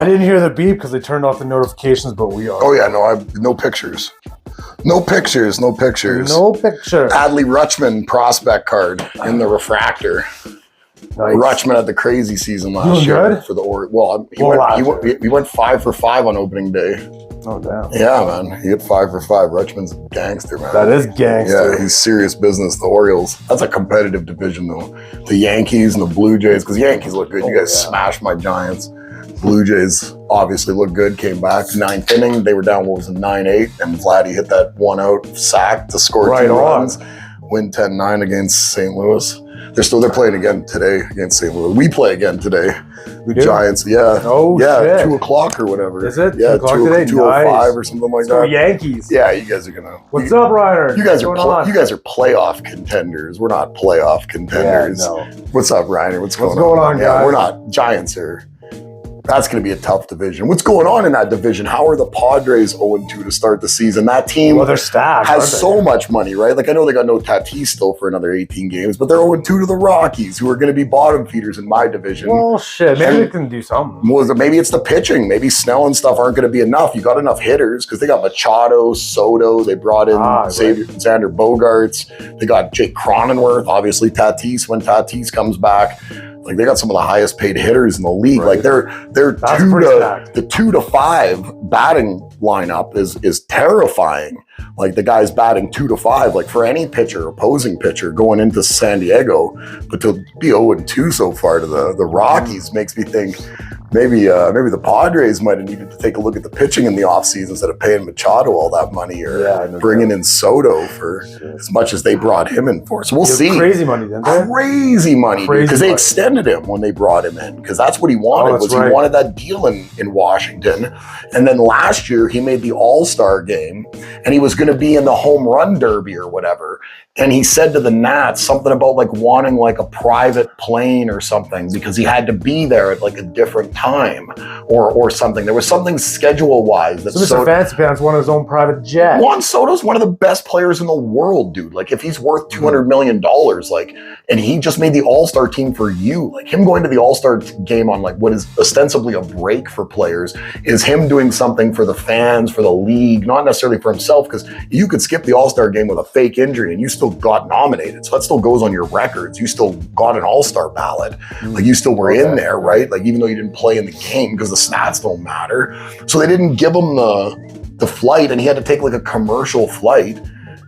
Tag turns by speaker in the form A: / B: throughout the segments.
A: didn't hear the beep because they turned off the notifications, but we are.
B: Oh yeah, no pictures. No pictures.
A: No picture.
B: Adley Rutschman prospect card in the refractor.
A: Nice.
B: Rutschman had the crazy season last year
A: good?
B: for the Orioles. He went 5 for 5 on opening day.
A: Oh damn.
B: Yeah, man. He hit 5 for 5. Rutschman's a gangster, man.
A: That is gangster.
B: Yeah, he's serious business. The Orioles. That's a competitive division though. The Yankees and the Blue Jays, because the Yankees look good. You guys smashed my Giants. Blue Jays obviously look good, came back, 9th inning, they were down, 9-8, and Vladdy hit that 1-out sack to score 2 runs, win 10-9 against St. Louis. They're playing again today against St. Louis. We play again today. The Giants, yeah.
A: Oh,
B: yeah,
A: shit.
B: 2 o'clock or whatever.
A: Is it?
B: Yeah,
A: 2 o'clock today?
B: 2:05 or something like that.
A: Yankees.
B: Yeah, you guys are gonna.
A: What's up, Ryder?
B: You guys are playoff contenders. We're not playoff contenders.
A: Yeah, no.
B: What's up, Ryder? What's going
A: on,
B: Yeah,
A: guys?
B: we're not. Giants are. That's going to be a tough division. What's going on in that division? How are the Padres 0-2 to start the season? That team
A: they're stacked,
B: has so much money, right? Like, I know they got no Tatis still for another 18 games, but they're 0-2 to the Rockies, who are going to be bottom feeders in my division.
A: Well, shit. Maybe they can do something.
B: Maybe it's the pitching. Maybe Snell and stuff aren't going to be enough. You got enough hitters because they got Machado, Soto. They brought in Xander Bogaerts. They got Jake Cronenworth. Obviously, Tatis when Tatis comes back. Like, they got some of the highest paid hitters in the league.
A: Right.
B: Like, the 2 to 5 batting lineup is terrifying. Like, the guy's batting 2 to 5. Like, for any opposing pitcher going into San Diego, but to be 0-2 so far to the Rockies makes me think maybe the Padres might have needed to take a look at the pitching in the offseason instead of paying Machado all that money or bringing in Soto for as much as they brought him in for. So we'll see.
A: Crazy money, didn't they?
B: Crazy money, because they extended him when they brought him in, because that's what he wanted. He wanted that deal in Washington. And then last year he made the All-Star game and he was going to be in the home run derby or whatever. And he said to the Nats something about like wanting like a private plane or something because he had to be there at like a different time or something. There was something schedule-wise.
A: So Mr. Fancy Pants wanted his own private jet.
B: Juan Soto's one of the best players in the world, dude. Like, if he's worth $200 million, like, and he just made the All-Star team for you, like, him going to the All-Star game on like what is ostensibly a break for players is him doing something for the fans, for the league, not necessarily for himself, because you could skip the All-Star game with a fake injury and you still got nominated. So that still goes on your records. You still got an All-Star ballot. Like, you still were in there, right? Like, even though you didn't play in the game because the stats don't matter. So they didn't give him the flight, and he had to take like a commercial flight.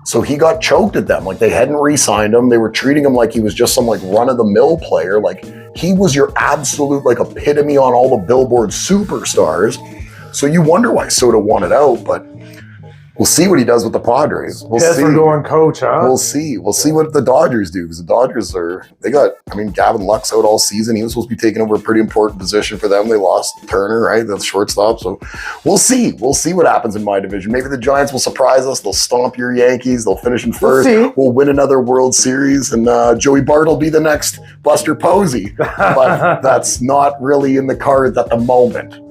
B: So he got choked at them. Like, they hadn't re-signed him. They were treating him like he was just some like run-of-the-mill player. Like, he was your absolute like epitome on all the Billboard superstars. So you wonder why Soto wanted out, but we'll see what he does with the Padres. We'll see.
A: For going coach, huh?
B: We'll see. We'll see what the Dodgers do, because the Dodgers Gavin Lux out all season. He was supposed to be taking over a pretty important position for them. They lost Turner, right? That's shortstop. So we'll see. We'll see what happens in my division. Maybe the Giants will surprise us. They'll stomp your Yankees. They'll finish in first. We'll win another World Series, and Joey Bart will be the next Buster Posey. But that's not really in the cards at the moment.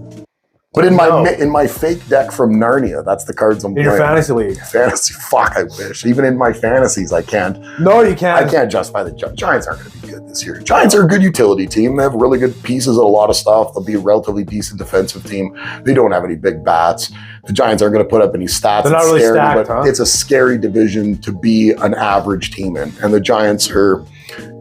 B: But in my fake deck from Narnia, that's the cards I'm playing.
A: In your fantasy league.
B: Fantasy, fuck, I wish. Even in my fantasies, I can't.
A: No, you can't.
B: I can't justify the Giants aren't going to be good this year. Giants are a good utility team. They have really good pieces of a lot of stuff. They'll be a relatively decent defensive team. They don't have any big bats. The Giants aren't going to put up any stats.
A: They're not really stacked, huh?
B: It's a scary division to be an average team in. And the Giants are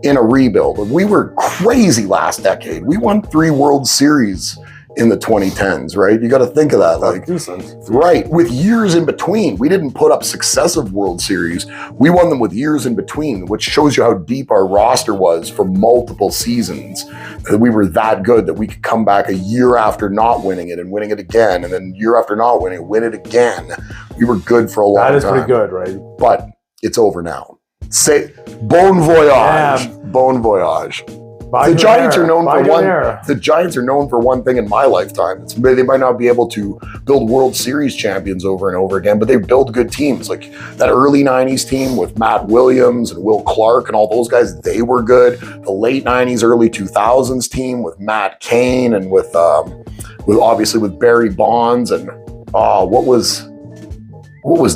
B: in a rebuild. We were crazy last decade. We won 3 World Series in the 2010s, right? You got to think of that. Like,
A: decent.
B: Right, with years in between. We didn't put up successive World Series. We won them with years in between, which shows you how deep our roster was for multiple seasons. That we were that good that we could come back a year after not winning it and winning it again, and then year after not winning it, win it again. We were good for a long time.
A: That is pretty good, right?
B: But it's over now. Say, bon voyage. Yeah. Bon voyage. The Giants are known for one thing in my lifetime. They might not be able to build World Series champions over and over again, but they build good teams. Like that early 90s team with Matt Williams and Will Clark and all those guys, they were good. The late 90s, early 2000s team with Matt Cain and with obviously with Barry Bonds and what was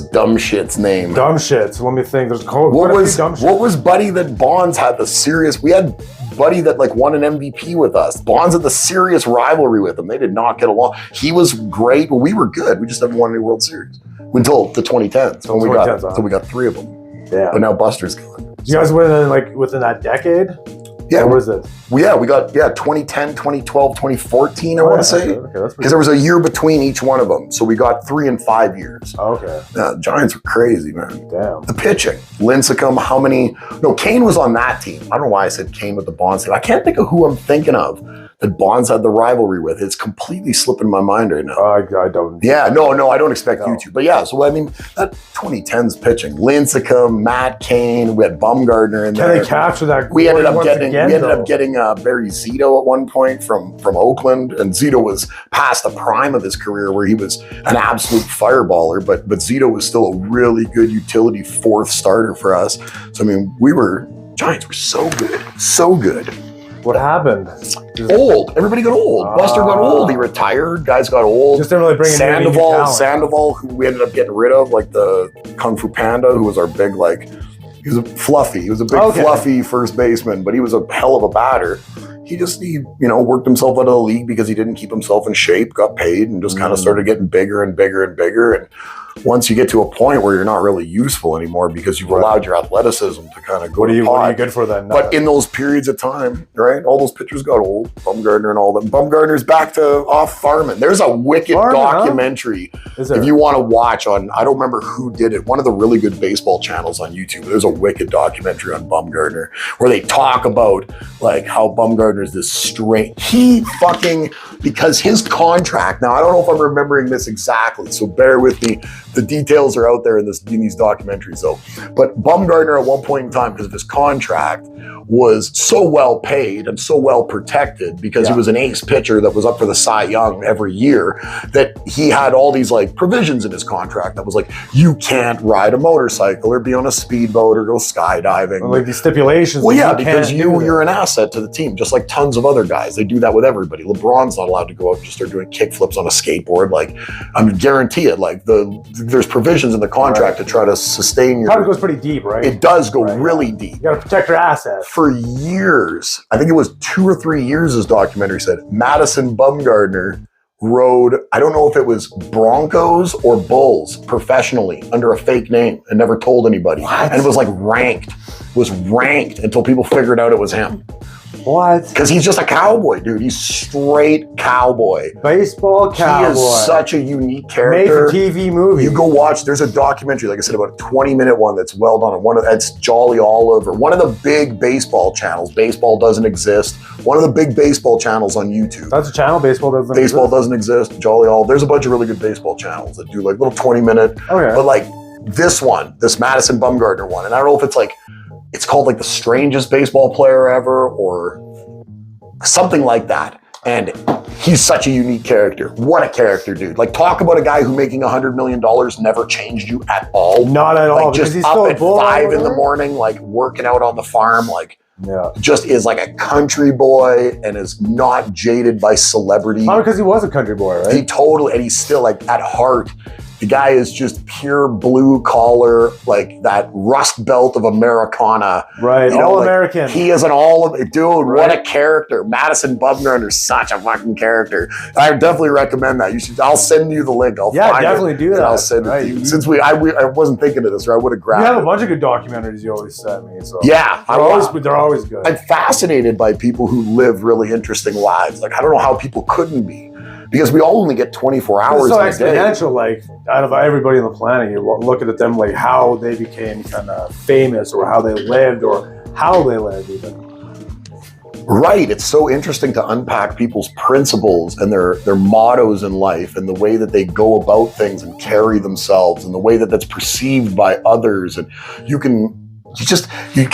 B: dumb shit's name?
A: Dumb shits. Let me think. There's
B: what was Buddy that Bonds had the serious? We had buddy that like won an MVP with us. Bonds had the serious rivalry with him. They did not get along. He was great, but we were good. We just haven't won any World Series until the 2010s. When we got 3 of them.
A: Yeah.
B: But now Buster's gone.
A: Did you guys win like within that decade?
B: Yeah.
A: What was it?
B: Well, we got 2010, 2012, 2014, I want to say.
A: Okay,
B: because there was a year between each one of them. So we got 3 and 5 years.
A: Okay.
B: Giants were crazy, man.
A: Damn.
B: The pitching. Lincecum, Kane was on that team. I don't know why I said Kane with the Bonds team. I can't think of who I'm thinking of that Bonds had the rivalry with. It's completely slipping my mind right now.
A: I don't.
B: Yeah, no, I don't expect you to. But yeah, so I mean, that 2010s pitching. Lincecum, Matt Cain, we had Bumgarner in there.
A: Can they capture that?
B: We ended up getting Barry Zito at one point from Oakland, and Zito was past the prime of his career where he was an absolute fireballer, but Zito was still a really good utility 4th starter for us. So I mean, Giants were so good.
A: What happened?
B: Old. Everybody got old. Buster got old. He retired. Guys got old.
A: Just didn't really bring in
B: Sandoval, who we ended up getting rid of, like the Kung Fu Panda, who was our big, like, he was a fluffy. He was a big fluffy first baseman, but he was a hell of a batter. He worked himself out of the league because he didn't keep himself in shape, got paid, and just kind of started getting bigger and bigger and bigger. And once you get to a point where you're not really useful anymore because you've allowed your athleticism to kind of go to pot.
A: What are you good for then?
B: But in those periods of time, right, all those pitchers got old. Bumgarner and all them. Bumgarner's back to off farming. There's a wicked documentary if you want to watch on, I don't remember who did it, one of the really good baseball channels on YouTube. There's a wicked documentary on Bumgarner where they talk about like how Bumgarner's this strange, because his contract, now I don't know if I'm remembering this exactly, so bear with me. The details are out there in these documentaries though. But Bumgarner at one point in time, because of his contract, was so well paid and so well protected because he was an ace pitcher that was up for the Cy Young every year, that he had all these like provisions in his contract that was like, you can't ride a motorcycle or be on a speedboat or go skydiving.
A: Like these stipulations.
B: Well, yeah, because you're an asset to the team, just like tons of other guys. They do that with everybody. LeBron's not allowed to go out and just start doing kickflips on a skateboard. Like, I guarantee it. Like there's provisions in the contract to try to sustain your.
A: Probably goes pretty deep, right?
B: It does go really deep.
A: You got to protect your assets.
B: For years, I think it was 2 or 3 years, this documentary said, Madison Bumgarner rode, I don't know if it was Broncos or Bulls professionally under a fake name and never told anybody.
A: What?
B: And it was like ranked until people figured out it was him.
A: What?
B: Because he's just a cowboy, dude. He's straight cowboy.
A: Baseball cowboy.
B: He is such a unique character.
A: Made for TV movie.
B: You go watch, there's a documentary, like I said, about a 20-minute one that's well done. That's Jolly Olive, or one of the big baseball channels. Baseball Doesn't Exist. One of the big baseball channels on YouTube.
A: That's a channel, Baseball Doesn't Exist.
B: Baseball Doesn't Exist, Jolly Olive. There's a bunch of really good baseball channels that do like little 20-minute.
A: Okay.
B: But like this Madison Bumgarner one, and I don't know if it's called like the strangest baseball player ever or something like that. And he's such a unique character. What a character, dude. Like, talk about a guy who making $100 million never changed you at all.
A: Not at all.
B: Like, just up at 5 in the morning, like working out on the farm, like just is like a country boy and is not jaded by celebrity.
A: Not because he was a country boy, right?
B: He totally, and he's still like at heart, the guy is just pure blue collar, like that Rust Belt of Americana.
A: Right, all-American.
B: He is an dude, what a character. Madison Bumgarner is such a fucking character. I definitely recommend that. I'll send you the link. I'll find
A: definitely
B: it,
A: do that.
B: I'll send it to you. Since I wasn't thinking of this, or I would have grabbed it.
A: You have a bunch of good documentaries you always send me. So
B: yeah.
A: They're always good.
B: I'm fascinated by people who live really interesting lives. Like, I don't know how people couldn't be. Because we all only get 24 hours.
A: It's so exponential, like out of everybody on the planet, you look at them like how they became kind of famous or how they lived or how they lived even.
B: Right. It's so interesting to unpack people's principles and their mottos in life and the way that they go about things and carry themselves and the way that that's perceived by others. And you can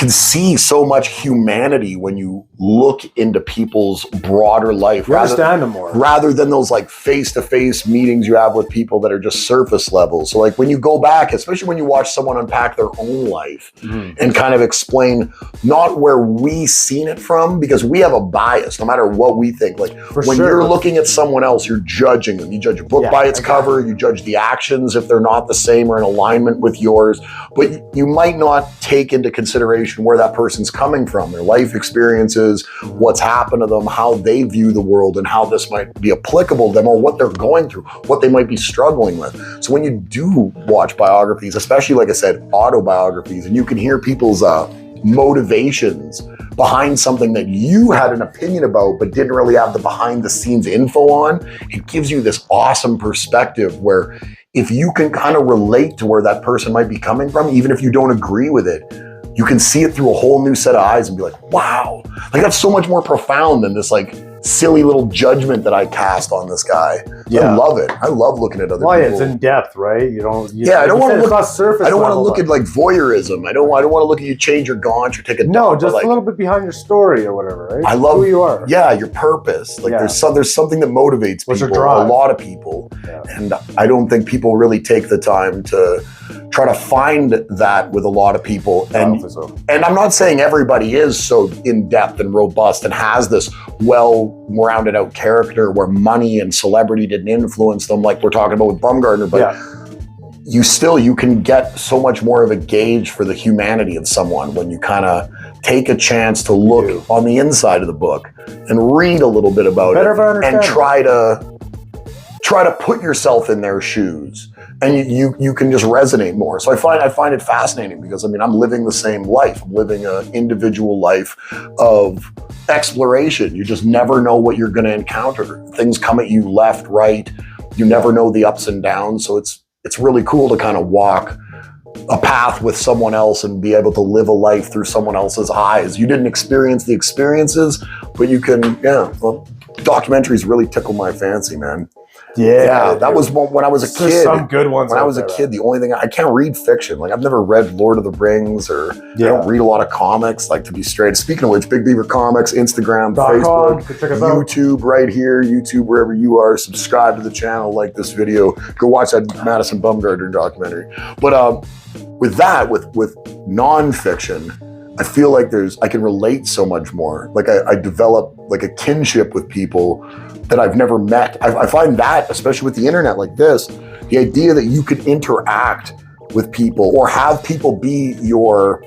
B: see so much humanity when you look into people's broader life.
A: You understand them more.
B: Rather than those like face-to-face meetings you have with people that are just surface level. So like when you go back, especially when you watch someone unpack their own life and kind of explain not where we seen it from, because we have a bias no matter what we think. Like you're looking at someone else, you're judging them. You judge a book by its cover, you judge the actions if they're not the same or in alignment with yours, but you might not take take into consideration where that person's coming from, their life experiences, what's happened to them, how they view the world, and how this might be applicable to them, or what they're going through, what they might be struggling with. So when you do watch biographies, especially, like I said, autobiographies, and you can hear people's motivations behind something that you had an opinion about but didn't really have the behind the scenes info on, it gives you this awesome perspective where if you can kind of relate to where that person might be coming from, even if you don't agree with it, you can see it through a whole new set of eyes and be like, wow, like that's so much more profound than this like silly little judgment that I cast on this guy.
A: Yeah.
B: I love it. I love looking at other people.
A: It's in depth, right? You don't.
B: I don't want to look.
A: Surface
B: I don't want to
A: level,
B: look at like voyeurism. I don't want to look at you change your gaunch or take a
A: no,
B: dump,
A: just
B: like,
A: a little bit behind your story or whatever, right?
B: I love
A: who you are.
B: Yeah, your purpose. Like there's something that motivates
A: What's your
B: people,
A: drive?
B: a lot of people, and I don't think people really take the time to try to find that with a lot of people. And I'm not saying everybody is so in depth and robust and has this well-rounded out character where money and celebrity didn't influence them, like we're talking about with Bumgardner, but you can get so much more of a gauge for the humanity of someone when you kind of take a chance to look on the inside of the book and read a little bit about it and try to put yourself in their shoes, and you can just resonate more. So I find it fascinating because I mean I'm living the same life. I'm living an individual life of exploration. You just never know what you're going to encounter. Things come at you left, right. You never know the ups and downs. So it's really cool to kind of walk a path with someone else and be able to live a life through someone else's eyes. You didn't experience the experiences, but you can, documentaries really tickle my fancy, man. Yeah, that was when I was a kid.
A: Some good ones.
B: When I was a kid, the only thing I can't read fiction. Like I've never read Lord of the Rings, or I don't read a lot of comics. Like to be straight. Speaking of which, Big Beaver Comics, Instagram, Facebook, YouTube, right here, YouTube, wherever you are. Subscribe to the channel, like this video. Go watch that Madison Bumgardner documentary. But with nonfiction, I feel like I can relate so much more. Like I develop like a kinship with people that I've never met. I find that, especially with the internet like this, the idea that you could interact with people or have people be your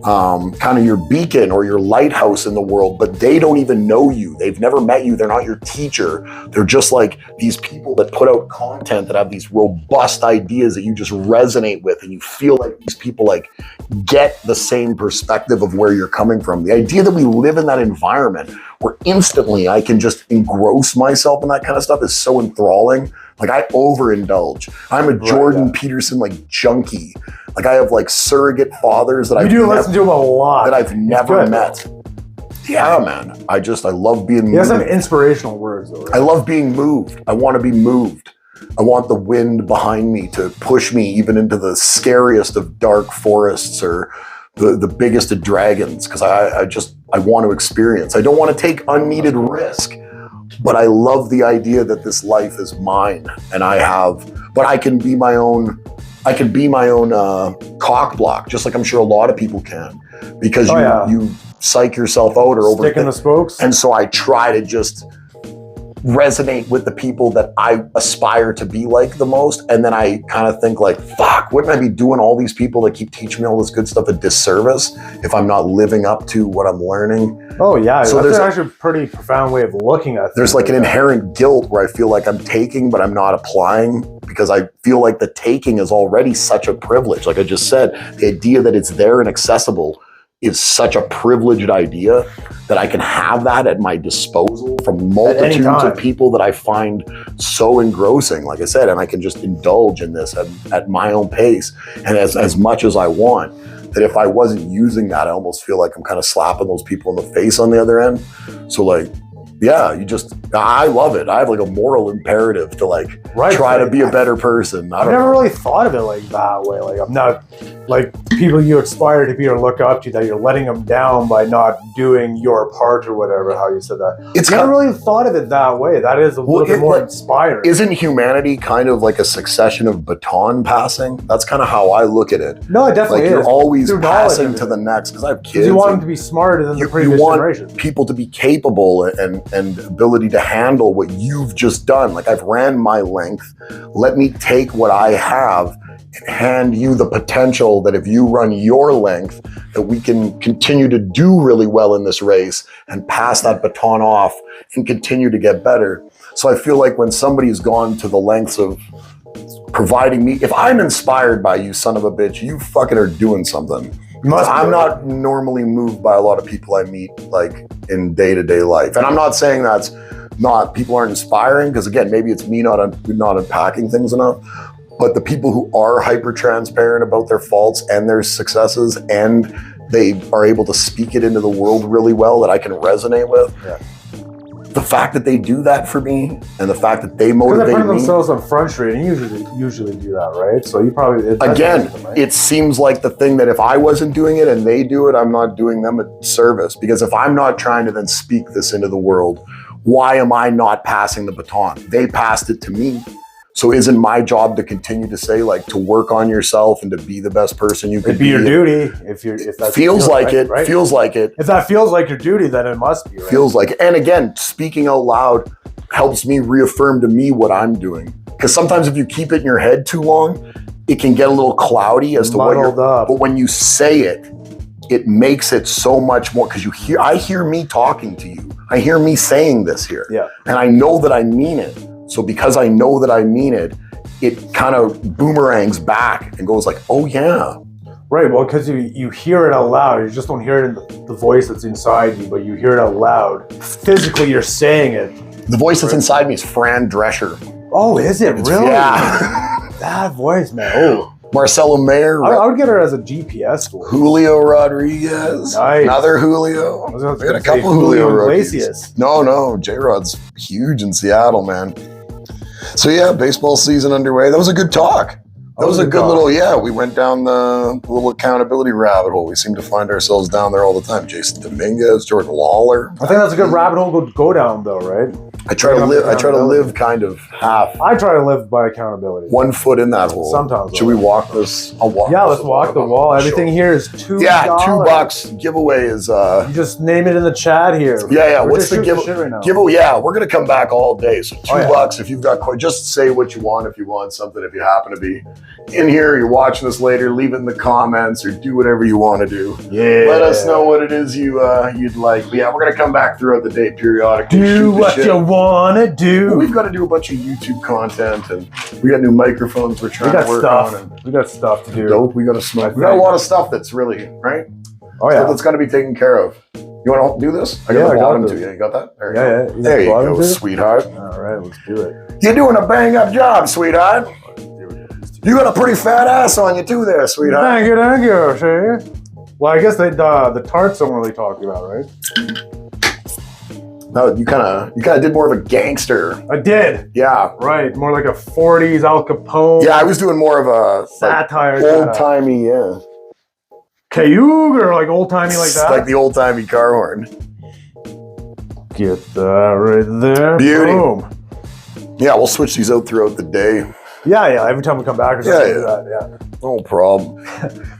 B: kind of your beacon or your lighthouse in the world, but they don't even know you. They've never met you. They're not your teacher. They're just like these people that put out content that have these robust ideas that you just resonate with, and you feel like these people like get the same perspective of where you're coming from. The idea that we live in that environment where instantly I can just engross myself in that kind of stuff is so enthralling. Like I overindulge. I'm a Jordan Peterson like junkie. Like I have like surrogate fathers that
A: listen to him a lot
B: that I've never met. Yeah, man. I love being moved.
A: He has some inspirational words though, right?
B: I love being moved. I want to be moved. I want the wind behind me to push me even into the scariest of dark forests or the biggest of dragons, because I want to experience. I don't want to take unneeded risk. But I love the idea that this life is mine, and but I can be my own cock block, just like I'm sure a lot of people can, because you psych yourself out or
A: stick in the spokes.
B: And so I try to just resonate with the people that I aspire to be like the most. And then I kind of think like, fuck, wouldn't I be doing all these people that keep teaching me all this good stuff a disservice if I'm not living up to what I'm learning?
A: Oh yeah,
B: so
A: that's actually a pretty profound way of looking at things.
B: There's like an inherent guilt where I feel like I'm taking, but I'm not applying, because I feel like the taking is already such a privilege. Like I just said, the idea that it's there and accessible is such a privileged idea that I can have that at my disposal from multitudes of people that I find so engrossing, like I said, and I can just indulge in this at my own pace and as much as I want. That if I wasn't using that, I almost feel like I'm kind of slapping those people in the face on the other end. So like, yeah, I love it. I have like a moral imperative to like try to be a better person.
A: I've never really thought of it like that way. Like I'm not like people you aspire to be or look up to, that you're letting them down by not doing your part or whatever, how you said that. It's never really thought of it that way. That is a little bit more inspiring.
B: Isn't humanity kind of like a succession of baton passing? That's kind of how I look at it.
A: No, it definitely
B: is. You're always passing to the next, because I have kids.
A: You want them to be smarter than the previous generation.
B: People to be capable and ability to handle what you've just done. Like I've ran my length. Let me take what I have and hand you the potential that if you run your length, that we can continue to do really well in this race and pass that baton off and continue to get better. So I feel like when somebody's gone to the lengths of providing me, if I'm inspired by you, son of a bitch, you fucking are doing something. I'm not normally moved by a lot of people I meet like in day-to-day life. And I'm not saying that's not, people aren't inspiring, because again, maybe it's me not unpacking things enough, but the people who are hyper transparent about their faults and their successes, and they are able to speak it into the world really well that I can resonate with. Yeah. The fact that they do that for me, and the fact that they motivate me. They put
A: themselves on Front Street, and usually do that, right? So you probably
B: again, it seems like the thing that if I wasn't doing it and they do it, I'm not doing them a service. Because if I'm not trying to then speak this into the world, why am I not passing the baton? They passed it to me. So isn't my job to continue to say, like, to work on yourself and to be the best person you can be?
A: It'd be your duty if that
B: feels like it. Right? Feels like it.
A: If that feels like your duty, then it must be. Right?
B: Feels like it. And again, speaking out loud helps me reaffirm to me what I'm doing. Because sometimes if you keep it in your head too long, it can get a little cloudy as to what you're. But when you say it, it makes it so much more. Because I hear me talking to you. I hear me saying this here.
A: Yeah.
B: And I know that I mean it. So because I know that I mean it, it kind of boomerangs back and goes like, oh yeah.
A: Right, well, because you hear it out loud. You just don't hear it in the voice that's inside you, but you hear it out loud. Physically, you're saying it.
B: The voice that's inside me is Fran Drescher.
A: Oh, is it really?
B: Yeah.
A: That voice, man. Oh.
B: Marcelo Mayer.
A: I would get her as a GPS voice.
B: Julio Rodriguez.
A: Nice.
B: Another Julio.
A: We
B: got a couple Julio Rodriguez. No, J-Rod's huge in Seattle, man. So yeah, baseball season underway. That was a good talk. That was a good little, we went down the little accountability rabbit hole. We seem to find ourselves down there all the time. Jason Dominguez, Jordan Lawler.
A: I think that's a good rabbit hole to go down though, right?
B: I try to live kind of half.
A: I try to live by accountability.
B: 1 foot in that hole.
A: Sometimes.
B: Should we walk this? I'll walk.
A: Yeah, let's walk the wall. Everything here is $2.
B: Yeah, $2. Giveaway is
A: you just name it in the chat here.
B: Yeah. What's the giveaway? Right giveaway? Yeah, we're gonna come back all day. So $2 if you've got. Just say what you want if you want something. If you happen to be in here, you're watching this later, leave it in the comments or do whatever you want to do.
A: Yeah.
B: Let us know what it is you'd like. But yeah, we're gonna come back throughout the day periodically.
A: Do what you wanna do.
B: We've got to do a bunch of YouTube content, and we got new microphones we're trying to work on. And
A: we got stuff to do.
B: Dope. We got to smoke. We got a lot of stuff that's really right.
A: Oh yeah,
B: that's got to be taken care of. You want to do this? I got the bottom too. Yeah, you got that?
A: Yeah.
B: There you go, sweetheart.
A: All right, let's do it.
B: You're doing a bang up job, sweetheart. You got a pretty fat ass on you too, there, sweetheart.
A: Thank you. See? Well, I guess the tarts don't really talk about, right?
B: No, you kind of did more of a gangster.
A: I did.
B: Yeah.
A: Right. More like a 40s Al Capone.
B: Yeah, I was doing more of a
A: satire.
B: Like, old-timey, yeah.
A: Cayuga or like old-timey like that?
B: Like the old-timey car horn.
A: Get that right there.
B: Beauty.
A: Boom.
B: Yeah, we'll switch these out throughout the day.
A: Yeah. Every time we come back or something like that. Yeah.
B: No problem.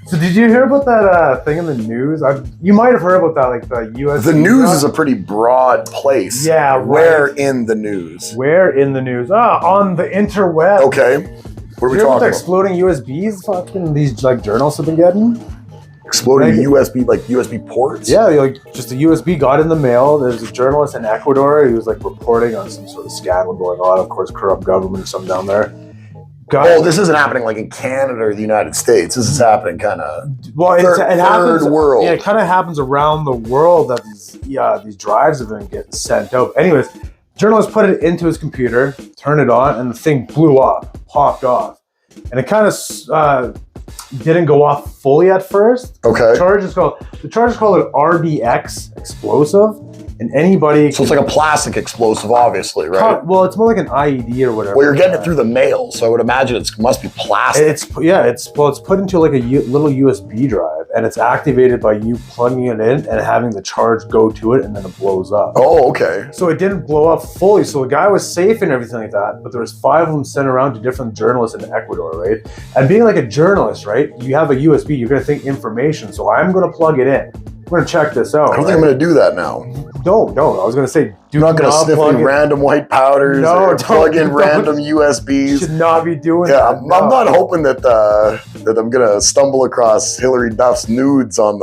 A: So did you hear about that thing in the news? You might have heard about that, like the U.S.
B: The news is a pretty broad place.
A: Yeah.
B: Where in the news?
A: Where in the news? On the interweb.
B: Okay. What are we talking about?
A: Exploding USBs? Fucking these like journalists have been getting.
B: Exploding USB, like USB ports?
A: Yeah, like just a USB got in the mail. There's a journalist in Ecuador. He was like reporting on some sort of scandal going on. Of course, corrupt government or something down there.
B: This isn't happening like in Canada or the United States. This is happening kind of
A: third
B: world.
A: Yeah, it kind of happens around the world that these drives have been getting sent out. Anyways, journalist put it into his computer, turned it on, and the thing blew up, popped off, and it kind of didn't go off fully at first.
B: Okay.
A: The charge is called an RDX explosive. And anybody...
B: So it's like a plastic explosive, obviously, right?
A: Well, it's more like an IED or whatever.
B: Well, you're getting it through the mail, so I would imagine it must be plastic.
A: It's put into like a little USB drive, and it's activated by you plugging it in and having the charge go to it, and then it blows up.
B: Oh, okay.
A: So it didn't blow up fully, so the guy was safe and everything like that, but there was 5 of them sent around to different journalists in Ecuador, right? And being like a journalist, right, you have a USB, you're going to think information, so I'm going to plug it in. going to check this out.
B: I don't think I'm going to do that now.
A: No. I was going to say,
B: You're not going to sniff any random white powders or plug in random USBs.
A: You should not be doing that.
B: I'm not hoping that I'm going to stumble across Hillary Duff's nudes on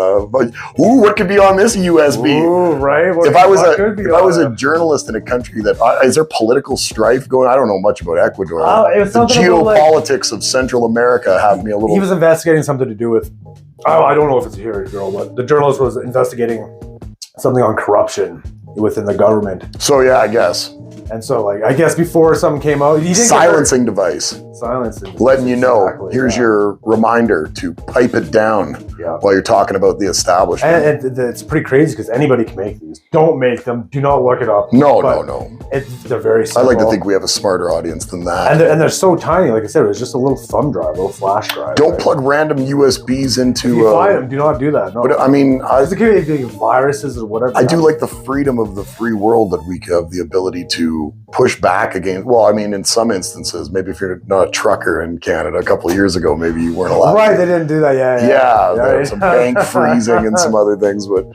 B: what could be on this USB?
A: Ooh, right.
B: If I was a journalist in a country that is there political strife going? I don't know much about Ecuador. The geopolitics of Central America have me a little.
A: He was investigating something to do with. I don't know if it's a Hillary girl, but the journalist was investigating something on corruption within the government.
B: So yeah, I guess.
A: And so, like, I guess before something came out,
B: silencing device. Letting you know, exactly, here's your reminder to pipe it down while you're talking about the establishment.
A: And it's pretty crazy because anybody can make these. Don't make them. Do not look it up.
B: No.
A: They're very simple.
B: I like to think we have a smarter audience than that.
A: And they're so tiny. Like I said, it was just a little thumb drive, a little flash drive.
B: Don't plug random USBs into.
A: If you find them, do not do that. No.
B: But I mean,
A: viruses or whatever.
B: I do like the freedom of the free world that we have the ability to push back against. Well, I mean, in some instances, maybe if you're not a trucker in Canada a couple of years ago, maybe you weren't allowed.
A: Right, they didn't do that. Yeah.
B: There was some bank freezing and some other things, but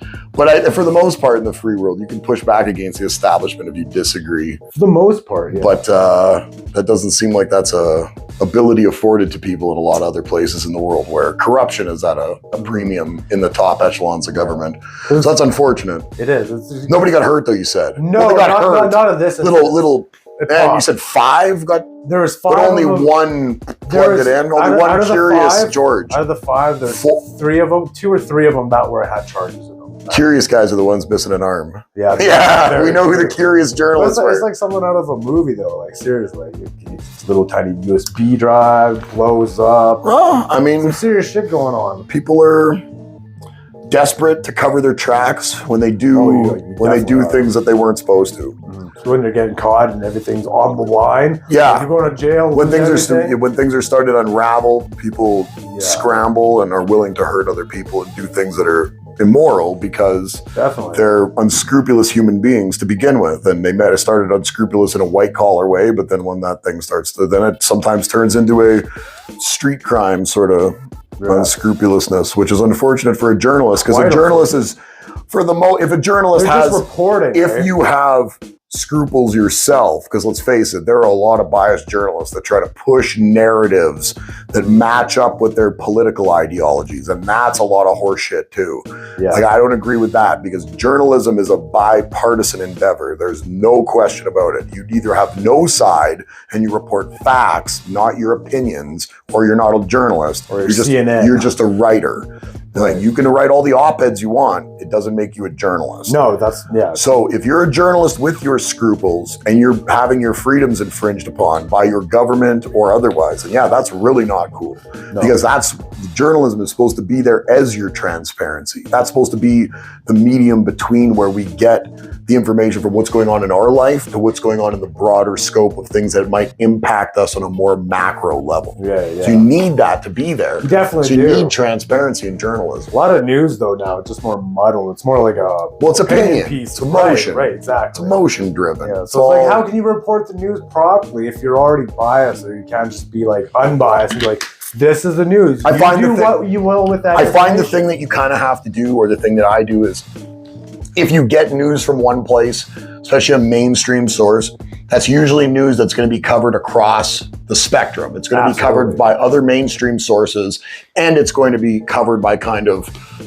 B: for the most part, in the free world, you can push back against the establishment if you disagree.
A: For the most part, yeah.
B: But that doesn't seem like that's a ability afforded to people in a lot of other places in the world where corruption is at a premium in the top echelons of government. So that's unfortunate.
A: It is.
B: Nobody got hurt, though, you said.
A: No, they got hurt. Not of this.
B: Little. Man, you said 5 got.
A: There was 5.
B: But only one plugged it in. Only one Curious George.
A: Out of the 5, there's 3 of them, 2 or 3 of them that had charges in them.
B: Curious guys are the ones missing an arm.
A: Yeah.
B: We know who the curious journalists were.
A: It's like someone out of a movie, though. Like, seriously. This little tiny USB drive blows up.
B: Well, I mean,
A: some serious shit going on.
B: People are desperate to cover their tracks when they do things that they weren't supposed to.
A: So when they're getting caught and everything's on the line.
B: Yeah.
A: You're going to jail.
B: When things are starting to unravel, people scramble and are willing to hurt other people and do things that are immoral because they're unscrupulous human beings to begin with. And they might have started unscrupulous in a white collar way, but then when that thing then it sometimes turns into a street crime sort of unscrupulousness, which is unfortunate for a journalist because a journalist is if a journalist has
A: just reporting,
B: if you have scruples yourself, because let's face it, there are a lot of biased journalists that try to push narratives that match up with their political ideologies, and that's a lot of horseshit too. Like, I don't agree with that because journalism is a bipartisan endeavor. There's no question about it. You either have no side and you report facts, not your opinions, or you're not a journalist,
A: or you're
B: just a writer. Like, you can write all the op-eds you want. It doesn't make you a journalist.
A: No,
B: So if you're a journalist with your scruples and you're having your freedoms infringed upon by your government or otherwise, then that's really not cool. No. Because journalism is supposed to be there as your transparency. That's supposed to be the medium between where we get the information from what's going on in our life to what's going on in the broader scope of things that might impact us on a more macro level.
A: So
B: you need that to be there.
A: You definitely
B: do. You need transparency in journalism.
A: A lot of news, though, now it's just more muddled. It's more like
B: it's opinion
A: piece.
B: It's emotion.
A: Right, exactly.
B: It's emotion driven.
A: So it's like, how can you report the news properly if you're already biased, or you can't just be like unbiased and be like, this is the news. What you will with that.
B: I find the thing that you kind of have to do, or the thing that I do, is if you get news from one place, especially a mainstream source, that's usually news that's going to be covered across the spectrum. It's going to be covered by other mainstream sources, and it's going to be covered by kind of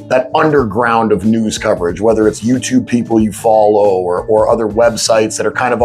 B: that underground of news coverage, whether it's YouTube people you follow or other websites that are kind of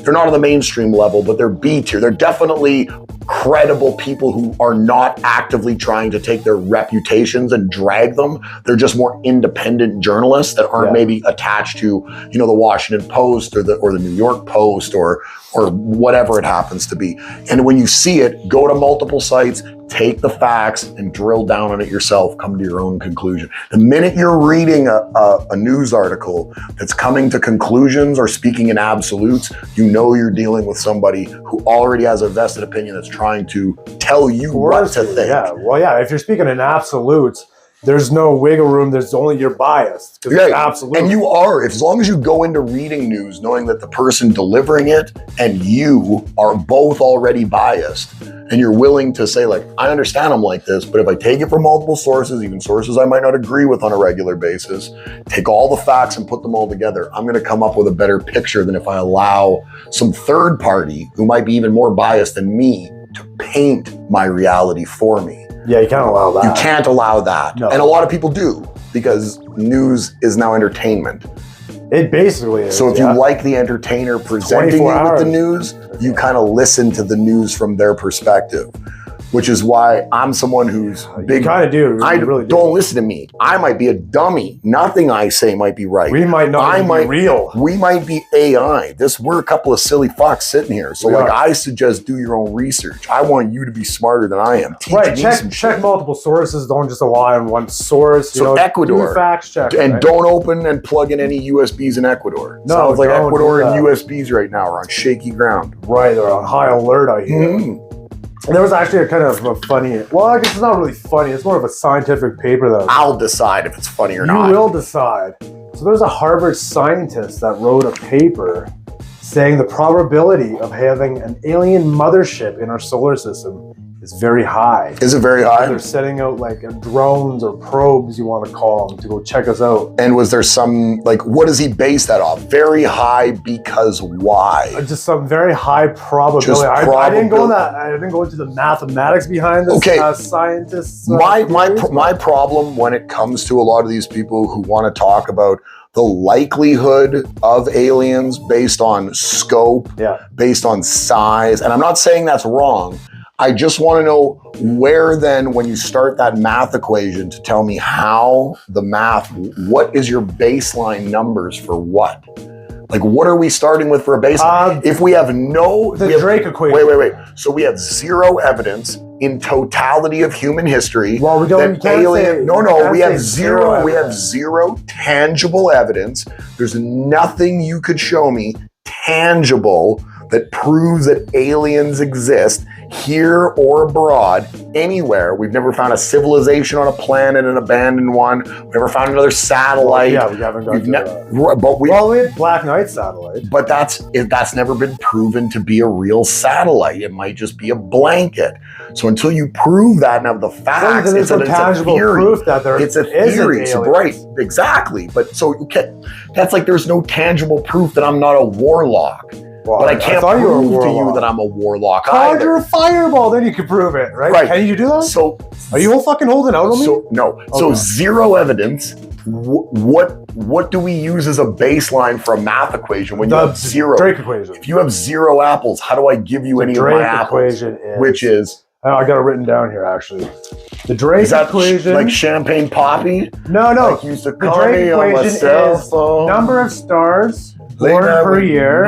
B: they're not on the mainstream level, but they're B tier. They're definitely credible people who are not actively trying to take their reputations and drag them. They're just more independent journalists that aren't maybe attached to, the Washington Post or the New York Post or whatever it happens to be. And when you see it, go to multiple sites, take the facts and drill down on it yourself, come to your own conclusion. The minute you're reading a news article that's coming to conclusions or speaking in absolutes, you're dealing with somebody who already has a vested opinion that's trying to tell you what to think.
A: If you're speaking in absolutes, there's no wiggle room. There's only you're biased.
B: Right.
A: Absolutely.
B: And you are, as long as you go into reading news knowing that the person delivering it and you are both already biased, and you're willing to say, like, I understand I'm like this, but if I take it from multiple sources, even sources I might not agree with on a regular basis, take all the facts and put them all together, I'm going to come up with a better picture than if I allow some third party who might be even more biased than me to paint my reality for me.
A: Yeah, you can't allow that.
B: You can't allow that.
A: No.
B: And a lot of people do, because news is now entertainment.
A: It basically is.
B: So if you like the entertainer presenting you with the news, you kind of listen to the news from their perspective, which is why I'm someone who's big.
A: You kind of do.
B: I
A: really do.
B: Don't listen to me. I might be a dummy. Nothing I say might be right.
A: We might not be real.
B: We might be AI. We're a couple of silly fucks sitting here. So I suggest do your own research. I want you to be smarter than I am.
A: Right. Check multiple sources. Don't just rely on one source.
B: So Ecuador.
A: Do fact check.
B: And don't open and plug in any USBs in Ecuador.
A: No,
B: sounds like Ecuador and USBs right now are on shaky ground.
A: Right. They're on high alert, I hear.
B: Mm-hmm.
A: And there was actually a kind of a funny, well, I guess it's not really funny. It's more of a scientific paper that
B: I'll decide if it's funny or not.
A: You will decide. So there's a Harvard scientist that wrote a paper saying the probability of having an alien mothership in our solar system is very high.
B: Is it very high?
A: They're setting out like drones or probes, you want to call them, to go check us out.
B: And was there some, like, what does he base that off? Very high because why?
A: Just some very high probability. I didn't go in that. I didn't go into the mathematics behind this.
B: Okay.
A: Scientists.
B: My problem when it comes to a lot of these people who want to talk about the likelihood of aliens based on scope, based on size, and I'm not saying that's wrong. I just want to know where then, when you start that math equation, to tell me how the math, what is your baseline numbers for what? Like, what are we starting with for a baseline? If we have
A: Drake equation.
B: Wait. So we have zero evidence in totality of human history.
A: Well, we don't.
B: We have zero. We have zero tangible evidence. There's nothing you could show me tangible that proves that aliens exist here or abroad, anywhere. We've never found a civilization on a planet, an abandoned one. We've never found another satellite.
A: Well, we haven't gone to we had Black Knight satellite.
B: But that's never been proven to be a real satellite. It might just be a blanket. So until you prove that and have the facts,
A: it's a tangible proof that there
B: it's a theory. So, right, exactly. But so, okay, that's like there's no tangible proof that I'm not a warlock. Well, but I can't prove to you that I'm a warlock
A: Conjure a fireball, then you can prove it, right? Can you do that?
B: So,
A: are you all fucking holding out on me?
B: No. Okay. So zero evidence. What do we use as a baseline for a math equation when you have zero?
A: Drake equation.
B: If you have zero apples, how do I give you any of my apples?
A: Equation is,
B: which is?
A: I got it written down here, actually. The Drake equation.
B: Like champagne poppy?
A: No.
B: Like you used to call me on my cell phone.
A: Number of stars born per year,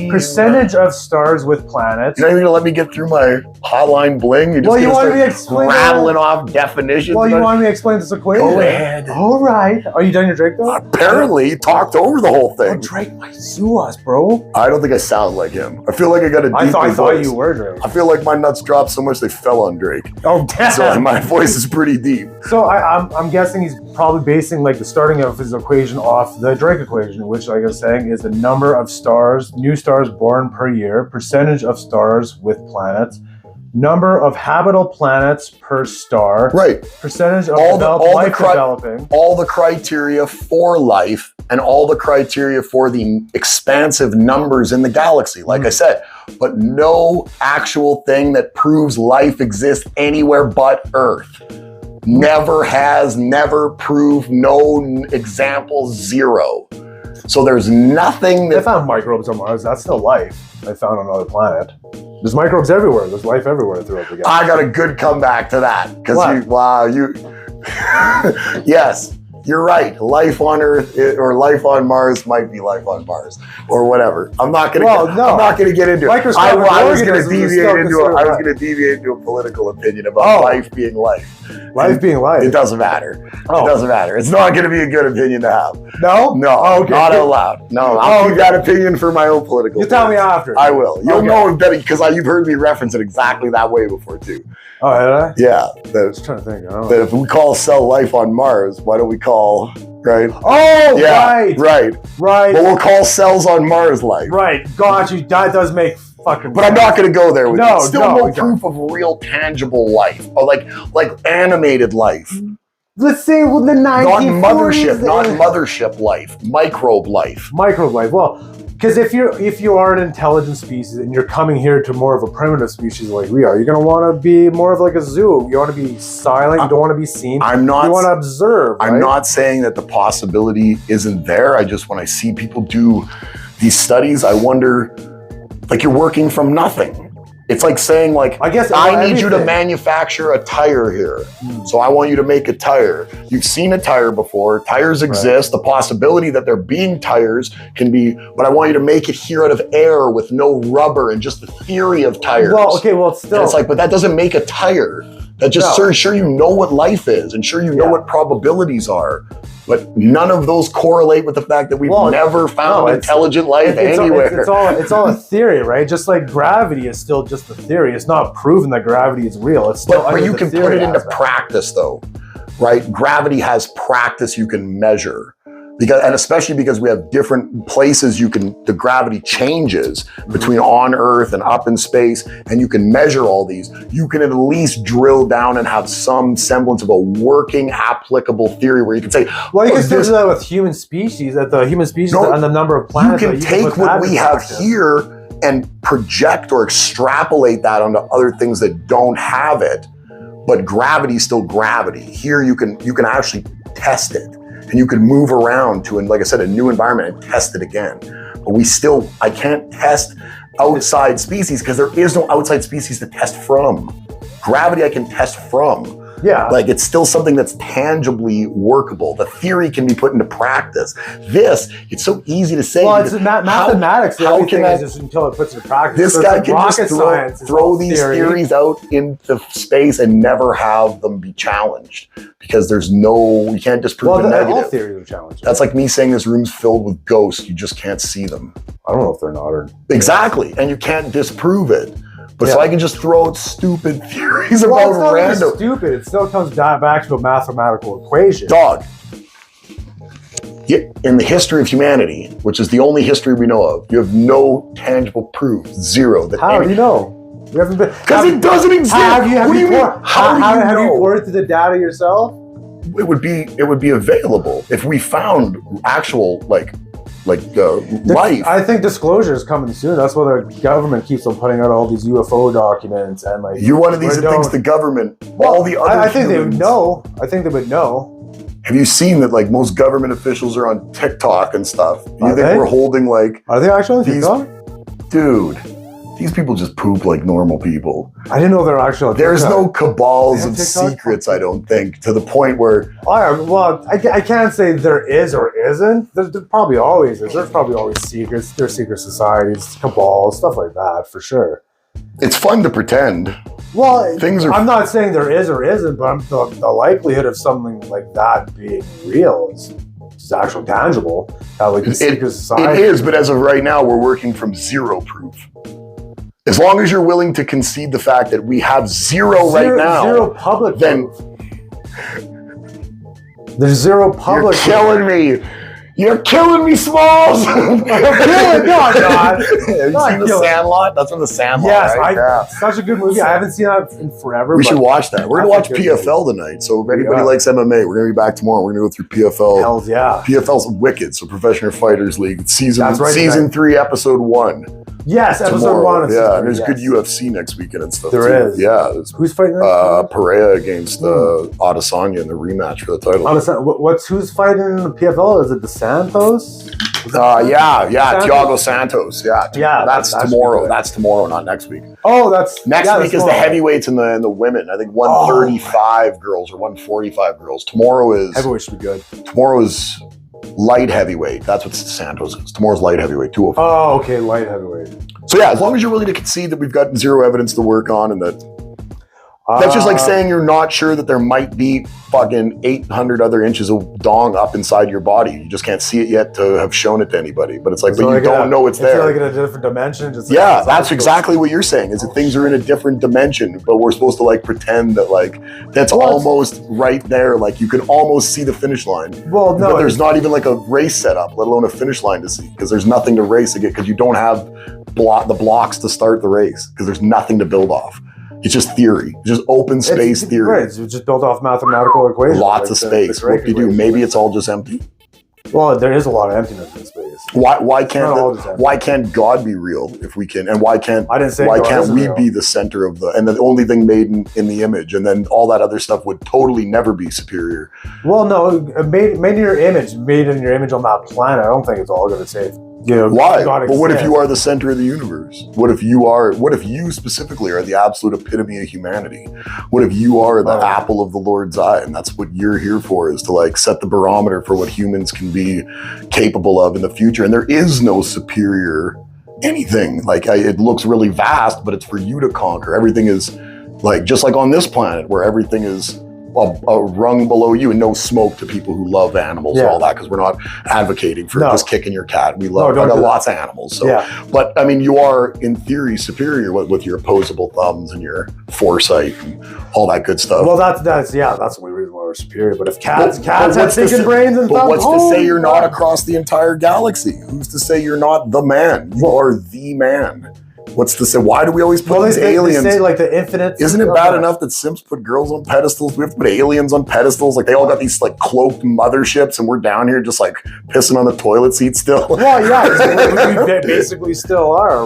A: percentage of stars with planets.
B: You're not even gonna let me get through my hotline bling. You
A: want me to explain
B: rattling off definitions.
A: Well, you want me to explain this equation?
B: Go ahead.
A: All right. Are you done your Drake though?
B: Apparently, talked over the whole thing.
A: Drake might sue us, bro.
B: I don't think I sound like him. I feel like I got a deeper
A: I thought
B: voice.
A: You were Drake.
B: I feel like my nuts dropped so much they fell on Drake.
A: Oh, damn.
B: So my voice is pretty deep.
A: So I'm guessing he's probably basing like the starting of his equation off the Drake equation, which, like I was saying, is the number of new stars born per year, percentage of stars with planets, number of habitable planets per star,
B: right?
A: Percentage of developing,
B: all the criteria for life, and all the criteria for the expansive numbers in the galaxy. Like I said, but no actual thing that proves life exists anywhere but Earth. Never has, never proved, no example, zero. So there's nothing that...
A: They found microbes on Mars. That's still life they found on another planet. There's microbes everywhere. There's life everywhere throughout the galaxy.
B: I got a good comeback to that. Because yes. you're right. Life on Earth or life on Mars might be life on Mars or whatever. I'm not going to get into it. I was going to deviate into a political opinion about life being life.
A: Life being life.
B: It doesn't matter. It doesn't matter. It's not going to be a good opinion to have.
A: No?
B: No. Okay. Not out loud. No. I'll keep that opinion for my own political
A: opinion. Tell me after.
B: I will. You'll know that because you've heard me reference it exactly that way before too.
A: Oh, yeah?
B: Yeah.
A: I was trying to think.
B: That if we call cell life on Mars, why don't we call, right?
A: Oh,
B: yeah, right.
A: Right.
B: But we'll call cells on Mars life.
A: Right. Got you. That does make fucking
B: But sense. I'm not going to go there with you. Still no proof
A: exactly.
B: of real tangible life. Or like animated life.
A: Let's say the 1940s.
B: Not mothership life. Microbe life.
A: Microbe life. Well, because if you are an intelligent species and you're coming here to more of a primitive species like we are, you're going to want to be more of like a zoo. You want to be silent. You don't want to be seen. You want to observe. Right?
B: I'm not saying that the possibility isn't there. When I see people do these studies, I wonder, like, you're working from nothing. It's like saying, like, I need you to manufacture a tire here. So I want you to make a tire. You've seen a tire before. Tires exist. The possibility that there being tires can be, but I want you to make it here out of air with no rubber and just the theory of tires.
A: Well, okay, well, it's still.
B: And it's like, but that doesn't make a tire. That just sure you know what life is and sure you know what probabilities are. But none of those correlate with the fact that we've never found intelligent life anywhere.
A: It's all a theory, right? Just like gravity is still just a theory. It's not proven that gravity is real. It's still
B: but you can put it into practice, though, right? Gravity has practice you can measure. And especially because we have different places the gravity changes between on Earth and up in space, and you can measure all these. You can at least drill down and have some semblance of a working, applicable theory where you can say,
A: well, you can still do that with human species, and the number of planets.
B: You can take what we have here and project or extrapolate that onto other things that don't have it, but gravity is still gravity. Here you can actually test it. And you can move around to, like I said, a new environment and test it again. But I can't test outside species because there is no outside species to test from. Gravity I can test from.
A: Yeah.
B: Like, it's still something that's tangibly workable. The theory can be put into practice. It's so easy to say.
A: Well, it's mathematics. How can that, just until it puts into practice.
B: This guy can just throw these theories out into space and never have them be challenged because you can't disprove the negative.
A: All theories are challenged.
B: That's like me saying this room's filled with ghosts. You just can't see them.
A: I don't know if they're not.
B: Exactly. And you can't disprove it. But so I can just throw out stupid theories about random.
A: It's not stupid. It still comes back to a mathematical equation.
B: Dog. In the history of humanity, which is the only history we know of, you have no tangible proof. Zero.
A: How do you know? We haven't been.
B: Because it doesn't exist. How do you
A: poured through the data yourself?
B: It would be available if we found actual life.
A: I think disclosure is coming soon. That's why the government keeps on putting out all these UFO documents and like.
B: You're one of these that thinks the government, all the other.
A: I think they would know. I think they would know.
B: Have you seen that? Like, most government officials are on TikTok and stuff. You think we're holding like?
A: Are they actually on TikTok?
B: Dude, these people just poop like normal people.
A: I didn't know they're actually on TikTok.
B: There's no cabals of secrets, I don't think, to the point where...
A: Well, I can't say there is or isn't. There probably always is. There's probably always secrets. There's secret societies, cabals, stuff like that, for sure.
B: It's fun to pretend.
A: Well, I'm not saying there is or isn't, but the likelihood of something like that being real is actually tangible. Like the secret society.
B: It is, but as of right now, we're working from zero proof. As long as you're willing to concede the fact that we have zero right now,
A: zero public
B: then
A: there's zero public.
B: You're killing me. You're killing me, Smalls.
A: I'm killing. No, I'm not.
B: Have you seen The Sandlot? That's from The Sandlot.
A: Yes,
B: right?
A: Such a good movie. I haven't seen that in forever.
B: We should watch that. We're gonna watch PFL tonight. So if anybody likes MMA, we're gonna be back tomorrow. We're gonna go through PFL.
A: Hells yeah.
B: PFL's Wicked, so Professional Fighters League. Season 3, episode 1.
A: Yes, episode 1.
B: Yeah, and there's good UFC next weekend and stuff.
A: There is.
B: Yeah.
A: Who's fighting next?
B: Pereira against Adesanya in the rematch for the title.
A: Who's fighting in the PFL? Is it the Santos?
B: Yeah,
A: Santos?
B: Thiago Santos. Yeah, that's tomorrow. That's tomorrow, not next week.
A: Oh, that's
B: next week is the heavyweights and the women. I think 135 girls or 145 girls. Tomorrow is
A: heavyweight should be good.
B: Tomorrow is light heavyweight. That's what Santos is. Tomorrow's light heavyweight. 205.
A: Oh, okay, light heavyweight.
B: So yeah, as long as you're willing to concede that we've got zero evidence to work on, and that's just like saying you're not sure that there might be fucking 800 other inches of dong up inside your body. You just can't see it yet to have shown it to anybody. But it's like, but you don't know it's there.
A: Like in a different dimension. Just
B: yeah, that's exactly what you're saying. Is that things are in a different dimension, but we're supposed to like pretend that like that's almost right there. Like you can almost see the finish line.
A: Well, no,
B: but there's not even like a race set up, let alone a finish line to see, because there's nothing to race again, because you don't have the blocks to start the race, because there's nothing to build off. It's just theory, just open space theory.
A: Right, it's just built off mathematical equations.
B: Lots of space. What do you do? Maybe it's all just empty.
A: Well, there is a lot of emptiness in space.
B: Why can't God be real if we can? And why can't we be the center of and the only thing made in the image, and then all that other stuff would totally never be superior?
A: Well, no, made in your image on that planet. I don't think it's all going to say.
B: Why? But what if you are the center of the universe? What if you specifically are the absolute epitome of humanity? What if you are the apple of the Lord's eye, and that's what you're here for, is to like set the barometer for what humans can be capable of in the future? And there is no superior anything. Like it looks really vast, but it's for you to conquer. Everything is like, just like on this planet where everything is a rung below you, and no smoke to people who love animals and all that, because we're not advocating for just kicking your cat. We love lots of animals. So, but I mean, you are in theory superior with your opposable thumbs and your foresight and all that good stuff.
A: Well, that's the only reason why we're superior. But if cats have thinking brains and thumbs,
B: what's to say you're not across the entire galaxy? Who's to say you're not the man? You are the man. What's to say? Why do we always put these aliens?
A: They say like the infinite.
B: Isn't it bad enough that Simps put girls on pedestals? We have to put aliens on pedestals. Like they all got these like cloaked motherships, and we're down here just like pissing on the toilet seat still.
A: Well, yeah, we basically still are.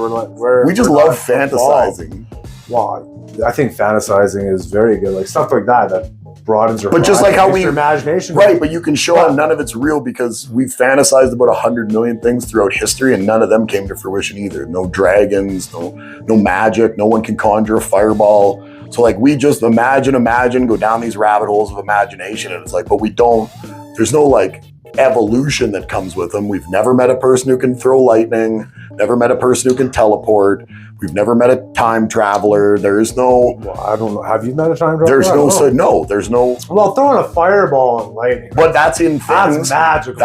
B: We just love fantasizing.
A: Well, I think fantasizing is very good. Like stuff like that broadens your.
B: But just like how
A: your imagination,
B: right? But you can show how none of it's real, because we've fantasized about 100 million things throughout history, and none of them came to fruition either. No dragons, no magic. No one can conjure a fireball. So like we just imagine, go down these rabbit holes of imagination, and it's like, but we don't. There's no like evolution that comes with them. We've never met a person who can throw lightning. Never met a person who can teleport. We've never met a time traveler. There is no.
A: Well, I don't know. Have you met a time traveler?
B: There's no.
A: Well, throwing a fireball and lightning.
B: But that's in things.
A: That's magical.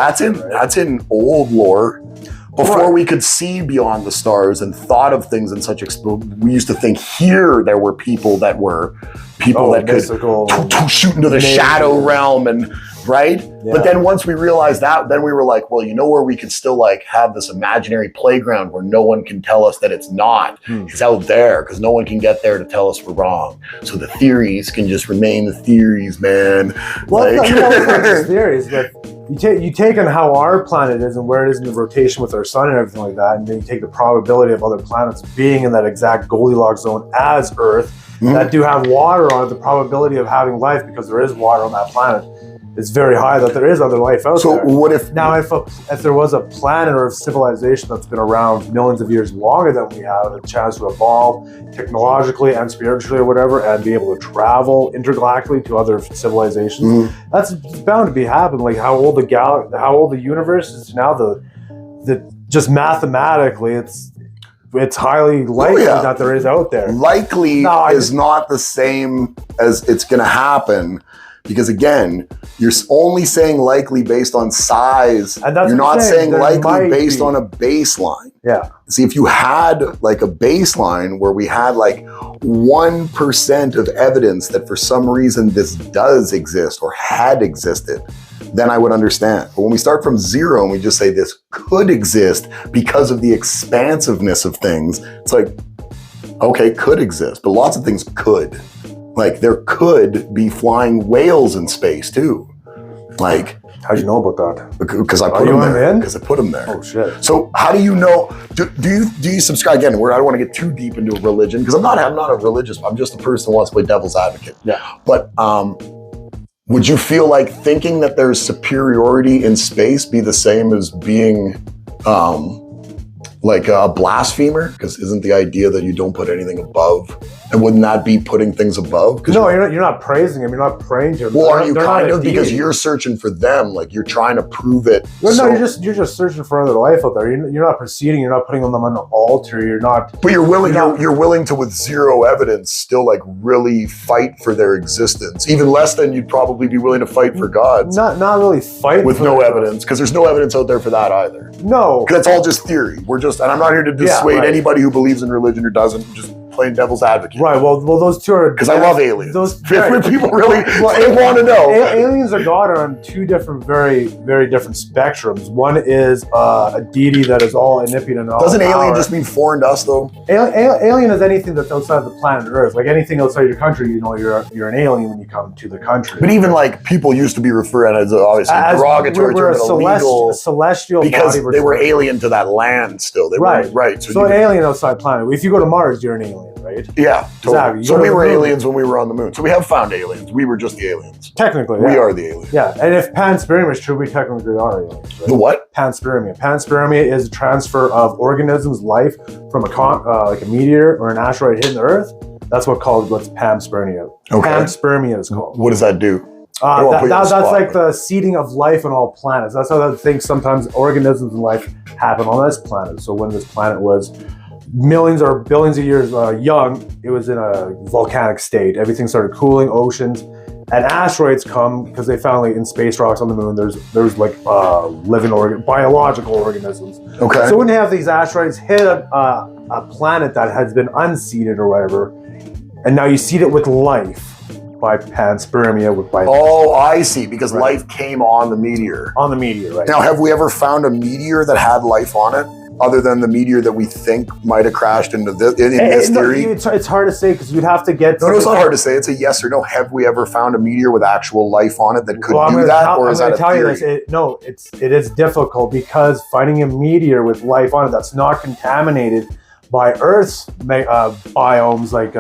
B: That's in old lore. Before we could see beyond the stars and thought of things in such we used to think here there were people that could shoot into the shadow realm and right. Yeah. But then once we realized that, then we were like, well, you know where we could still like have this imaginary playground where no one can tell us that it's not. It's out there, because no one can get there to tell us we're wrong. So the theories can just remain the theories, man.
A: Well, it's not just theories, but you take on how our planet is and where it is in the rotation with our sun and everything like that, and then you take the probability of other planets being in that exact Goldilocks zone as Earth that do have water on it, the probability of having life, because there is water on that planet, is very high that there is other life out there.
B: So what if
A: there was a planet or a civilization that's been around millions of years longer than we have, a chance to evolve technologically and spiritually or whatever, and be able to travel intergalactically to other civilizations? That's bound to be happening. Like how old the universe is now, the just mathematically it's highly likely that there is out there.
B: Likely is not the same as it's going to happen. Because again, you're only saying likely based on size. And you're not saying likely based on a baseline.
A: Yeah.
B: See, if you had like a baseline where we had like 1% of evidence that for some reason this does exist or had existed, then I would understand. But when we start from zero and we just say this could exist because of the expansiveness of things, it's like, okay, could exist, but lots of things could. Like there could be flying whales in space too. Like,
A: how'd you know about that?
B: Because I put them there. Because I put them there.
A: Oh shit!
B: So how do you know? Do you subscribe again? I don't want to get too deep into religion, because I'm not a religious. I'm just a person who wants to play devil's advocate.
A: Yeah.
B: But would you feel like thinking that there's superiority in space be the same as being like a blasphemer? Because isn't the idea that you don't put anything above? And wouldn't that be putting things above?
A: No, you're not praising him. You're not praying to him.
B: Well, are you kind of, because you're searching for them, like you're trying to prove it?
A: No, you're just searching for another life out there. You're not proceeding. You're not putting them on an altar. You're not.
B: But you're willing to, with zero evidence, still like really fight for their existence. Even less than you'd probably be willing to fight for God's.
A: Not really fight
B: with no evidence, because there's no evidence out there for that either.
A: No,
B: because that's all just theory. And I'm not here to dissuade anybody who believes in religion or doesn't. Just playing devil's advocate.
A: Right. Well, those two are,
B: because I love aliens.
A: Those
B: people really want to know.
A: Aliens are God are on two different, very, very different spectrums. One is a deity that is all omnipotent and all.
B: Doesn't alien just mean foreign to us though?
A: Alien is anything that's outside the planet Earth. Like anything outside your country, you're an alien when you come to the country.
B: But even like people used to be referred as obviously derogatory
A: we're
B: term, illegal,
A: celestial
B: because
A: body
B: they were alien to that land still. They were right.
A: So an alien outside planet. If you go to Mars, you're an alien. Right?
B: Yeah, totally.
A: Exactly.
B: So we were aliens when we were on the moon. So we have found aliens. We were just the aliens.
A: Technically,
B: we are the aliens.
A: Yeah, and if panspermia is true, we technically are aliens. Right?
B: The what?
A: Panspermia. Panspermia is a transfer of organisms, life from like a meteor or an asteroid hitting the Earth. That's what's panspermia.
B: Okay.
A: Panspermia is called.
B: What does that do?
A: That's like the seeding of life on all planets. That's how I think sometimes organisms and life happen on this planet. So when this planet was millions or billions of years young, it was in a volcanic state. Everything started cooling, oceans, and asteroids come because they found like in space rocks on the moon. There's like living biological organisms.
B: Okay.
A: So when you have these asteroids hit a planet that has been unseeded or whatever, and now you seed it with life by panspermia
B: Oh, I see. Because life came on the meteor.
A: On the meteor, right?
B: Now, have we ever found a meteor that had life on it? Other than the meteor that we think might have crashed into this theory?
A: It's hard to say because you'd have to get...
B: No, it's not hard to say. It's a yes or no. Have we ever found a meteor with actual life on it that could do that? Or is that a theory?
A: No, it is difficult because finding a meteor with life on it that's not contaminated by Earth's biomes, like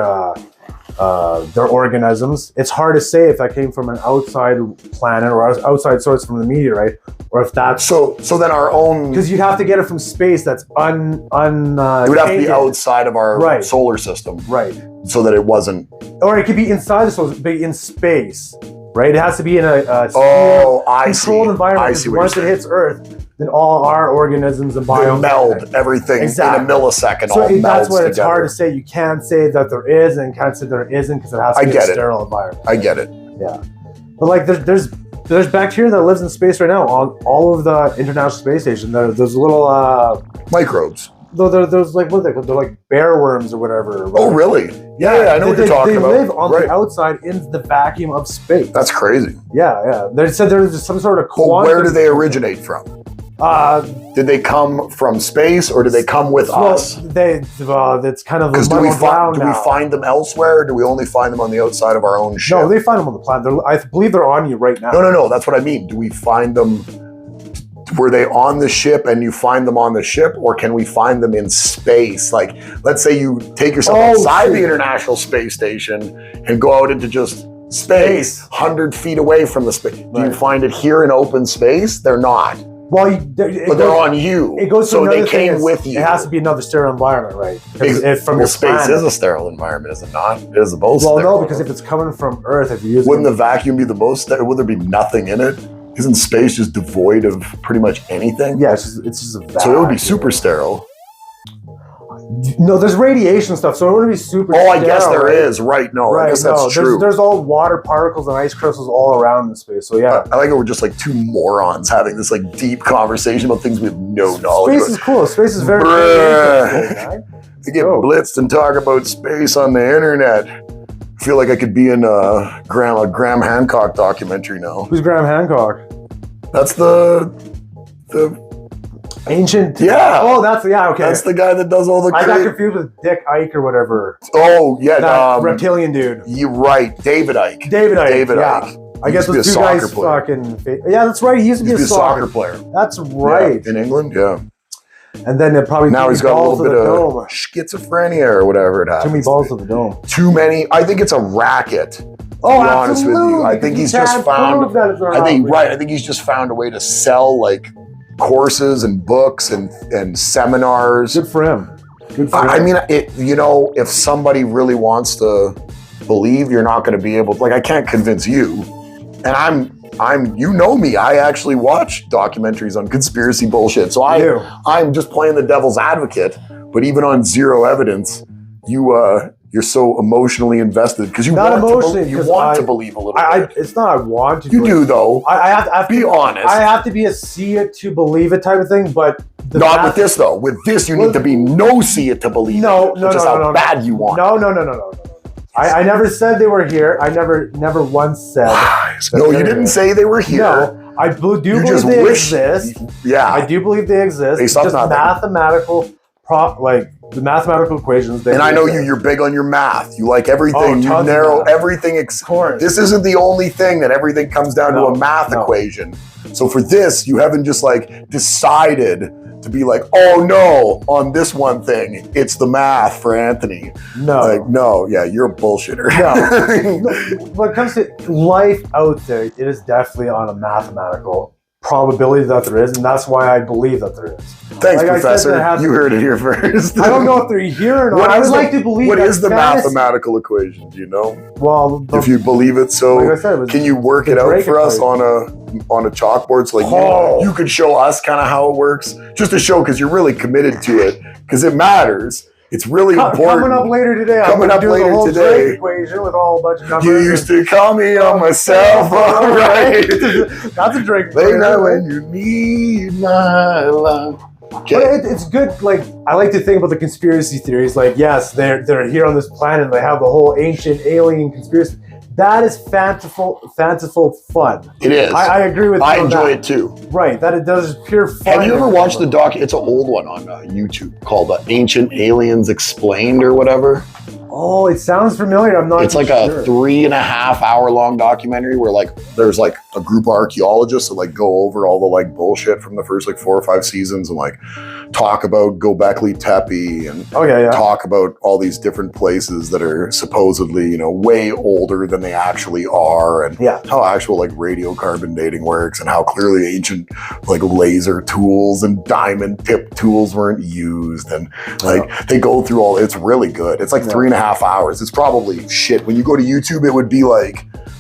A: their organisms, it's hard to say if that came from an outside planet or outside source from the meteorite, or if that's
B: so then our own,
A: because you'd have to get it from space that's it
B: would have to be outside of our solar system,
A: right?
B: So that it wasn't,
A: or it could be inside the solar, but in space, right? It has to be in a controlled environment. Because once it hits Earth, then all our organisms and biomes
B: meld everything in a millisecond.
A: So that's what it's hard to say. You can't say that there is and can't say there isn't because it has to be a sterile environment.
B: I get it.
A: Yeah, but like there's bacteria that lives in space right now on all of the International Space Station. There's little
B: microbes.
A: There's like what are they called? They're like bear worms or whatever.
B: Oh, really? Yeah, I know what you're talking about.
A: They live on the outside in the vacuum of space.
B: That's crazy.
A: Yeah. They said there's some sort of quantum.
B: Well, where do they originate from? Did they come from space or did they come with us?
A: It's kind of
B: do we find them elsewhere, or do we only find them on the outside of our own ship?
A: No, they find them on the planet. I believe they're on you right now.
B: No. That's what I mean. Do we find them? Were they on the ship and you find them on the ship, or can we find them in space? Like, let's say you take yourself outside the International Space Station and go out into just space, 100 feet away from the space. Do you find it here in open space? They're not.
A: Well,
B: but they're on you.
A: It goes
B: so they came with you.
A: It has to be another sterile environment, right?
B: Space is a sterile environment, is it not? It is the most.
A: Well, no, because if it's coming from Earth, if you use
B: wouldn't the vacuum be the most sterile? Would there be nothing in it? Isn't space just devoid of pretty much anything?
A: Yeah, it's just a vacuum.
B: So it would be super sterile.
A: No, there's radiation stuff, so it wouldn't be super sterile.
B: I guess there is. Right, no, I guess that's true.
A: There's all water particles and ice crystals all around in space, so yeah.
B: I like it we're just like two morons having this like deep conversation about things we have no knowledge about.
A: Space is cool. Space is very interesting.
B: They get blitzed and talk about space on the internet. I feel like I could be in a Graham Hancock documentary now.
A: Who's Graham Hancock?
B: That's the
A: ancient.
B: Yeah.
A: Oh, okay.
B: That's the guy that does all the.
A: I got confused with Dick Ike or whatever.
B: Oh yeah,
A: that reptilian dude.
B: You're right, David Ike.
A: David Ike. I guess those two guys fucking. Yeah, that's right. He used to be a soccer player. That's right.
B: Yeah, in England, yeah.
A: And then it probably
B: now he's got a little bit of schizophrenia or whatever it happens.
A: Too many balls to the dome.
B: Too many. I think it's a racket.
A: Oh,
B: to be honest with you, I think he's just found. I think he's just found a way to sell like courses and books and seminars.
A: Good for him. Good for him.
B: I mean, if somebody really wants to believe, you're not going to be able to, like, I can't convince you. And you know me, I actually watch documentaries on conspiracy bullshit. So I'm just playing the devil's advocate, but even on zero evidence, you're so emotionally invested because you want to believe a little bit.
A: It's not I want to.
B: You do though.
A: I have to
B: be honest.
A: I have to be a see it to believe it type of thing, but
B: not with this though. With this, you need to be no see it to believe it. Which is how bad you want.
A: No. I never said they were here. I never once said.
B: No, you didn't say they were here.
A: No, I do believe they exist.
B: Yeah,
A: I do believe they exist. It's just mathematical the mathematical equations.
B: And I know you're big on your math. You like everything. You narrow everything. Of course. This isn't the only thing that everything comes down to a math equation. So for this, you haven't just like decided to be like, oh no, on this one thing, it's the math for Anthony. You're a bullshitter.
A: No. When it comes to life out there, it is definitely on a mathematical probability that there is, and that's why I believe that there is.
B: Thanks, Professor. You heard it here first.
A: I don't know if they're here or not. I would like to believe.
B: What is the mathematical equation? Do you know?
A: Well,
B: if you believe it, can you work it out for us on a chalkboard? So you could show us kind of how it works, just to show, because you're really committed to it, because it matters. It's really important.
A: Coming up later today. Drake equation with all a bunch of numbers.
B: You used to call me on my cell phone, right?
A: That's a Drake.
B: They know when you need my love. Okay.
A: But it's good. Like, I like to think about the conspiracy theories. Like, yes, they're here on this planet. And they have the whole ancient alien conspiracy. That is fanciful fun.
B: It is.
A: I agree with you.
B: I enjoy it too.
A: Right. That it does pure fun.
B: Have you ever watched the doc? It's an old one on YouTube called Ancient Aliens Explained or whatever.
A: Oh, it sounds familiar. I'm not.
B: It's like a 3.5 hour long documentary where there's a group of archaeologists that go over all the bullshit from the first 4 or 5 seasons and talk about Göbekli Tepe and talk about all these different places that are supposedly way older than they actually are, and how actual radiocarbon dating works, and how clearly ancient laser tools and diamond tip tools weren't used, and they go through all. It's really good. It's 3.5 hours. It's probably shit. When you go to YouTube, it would be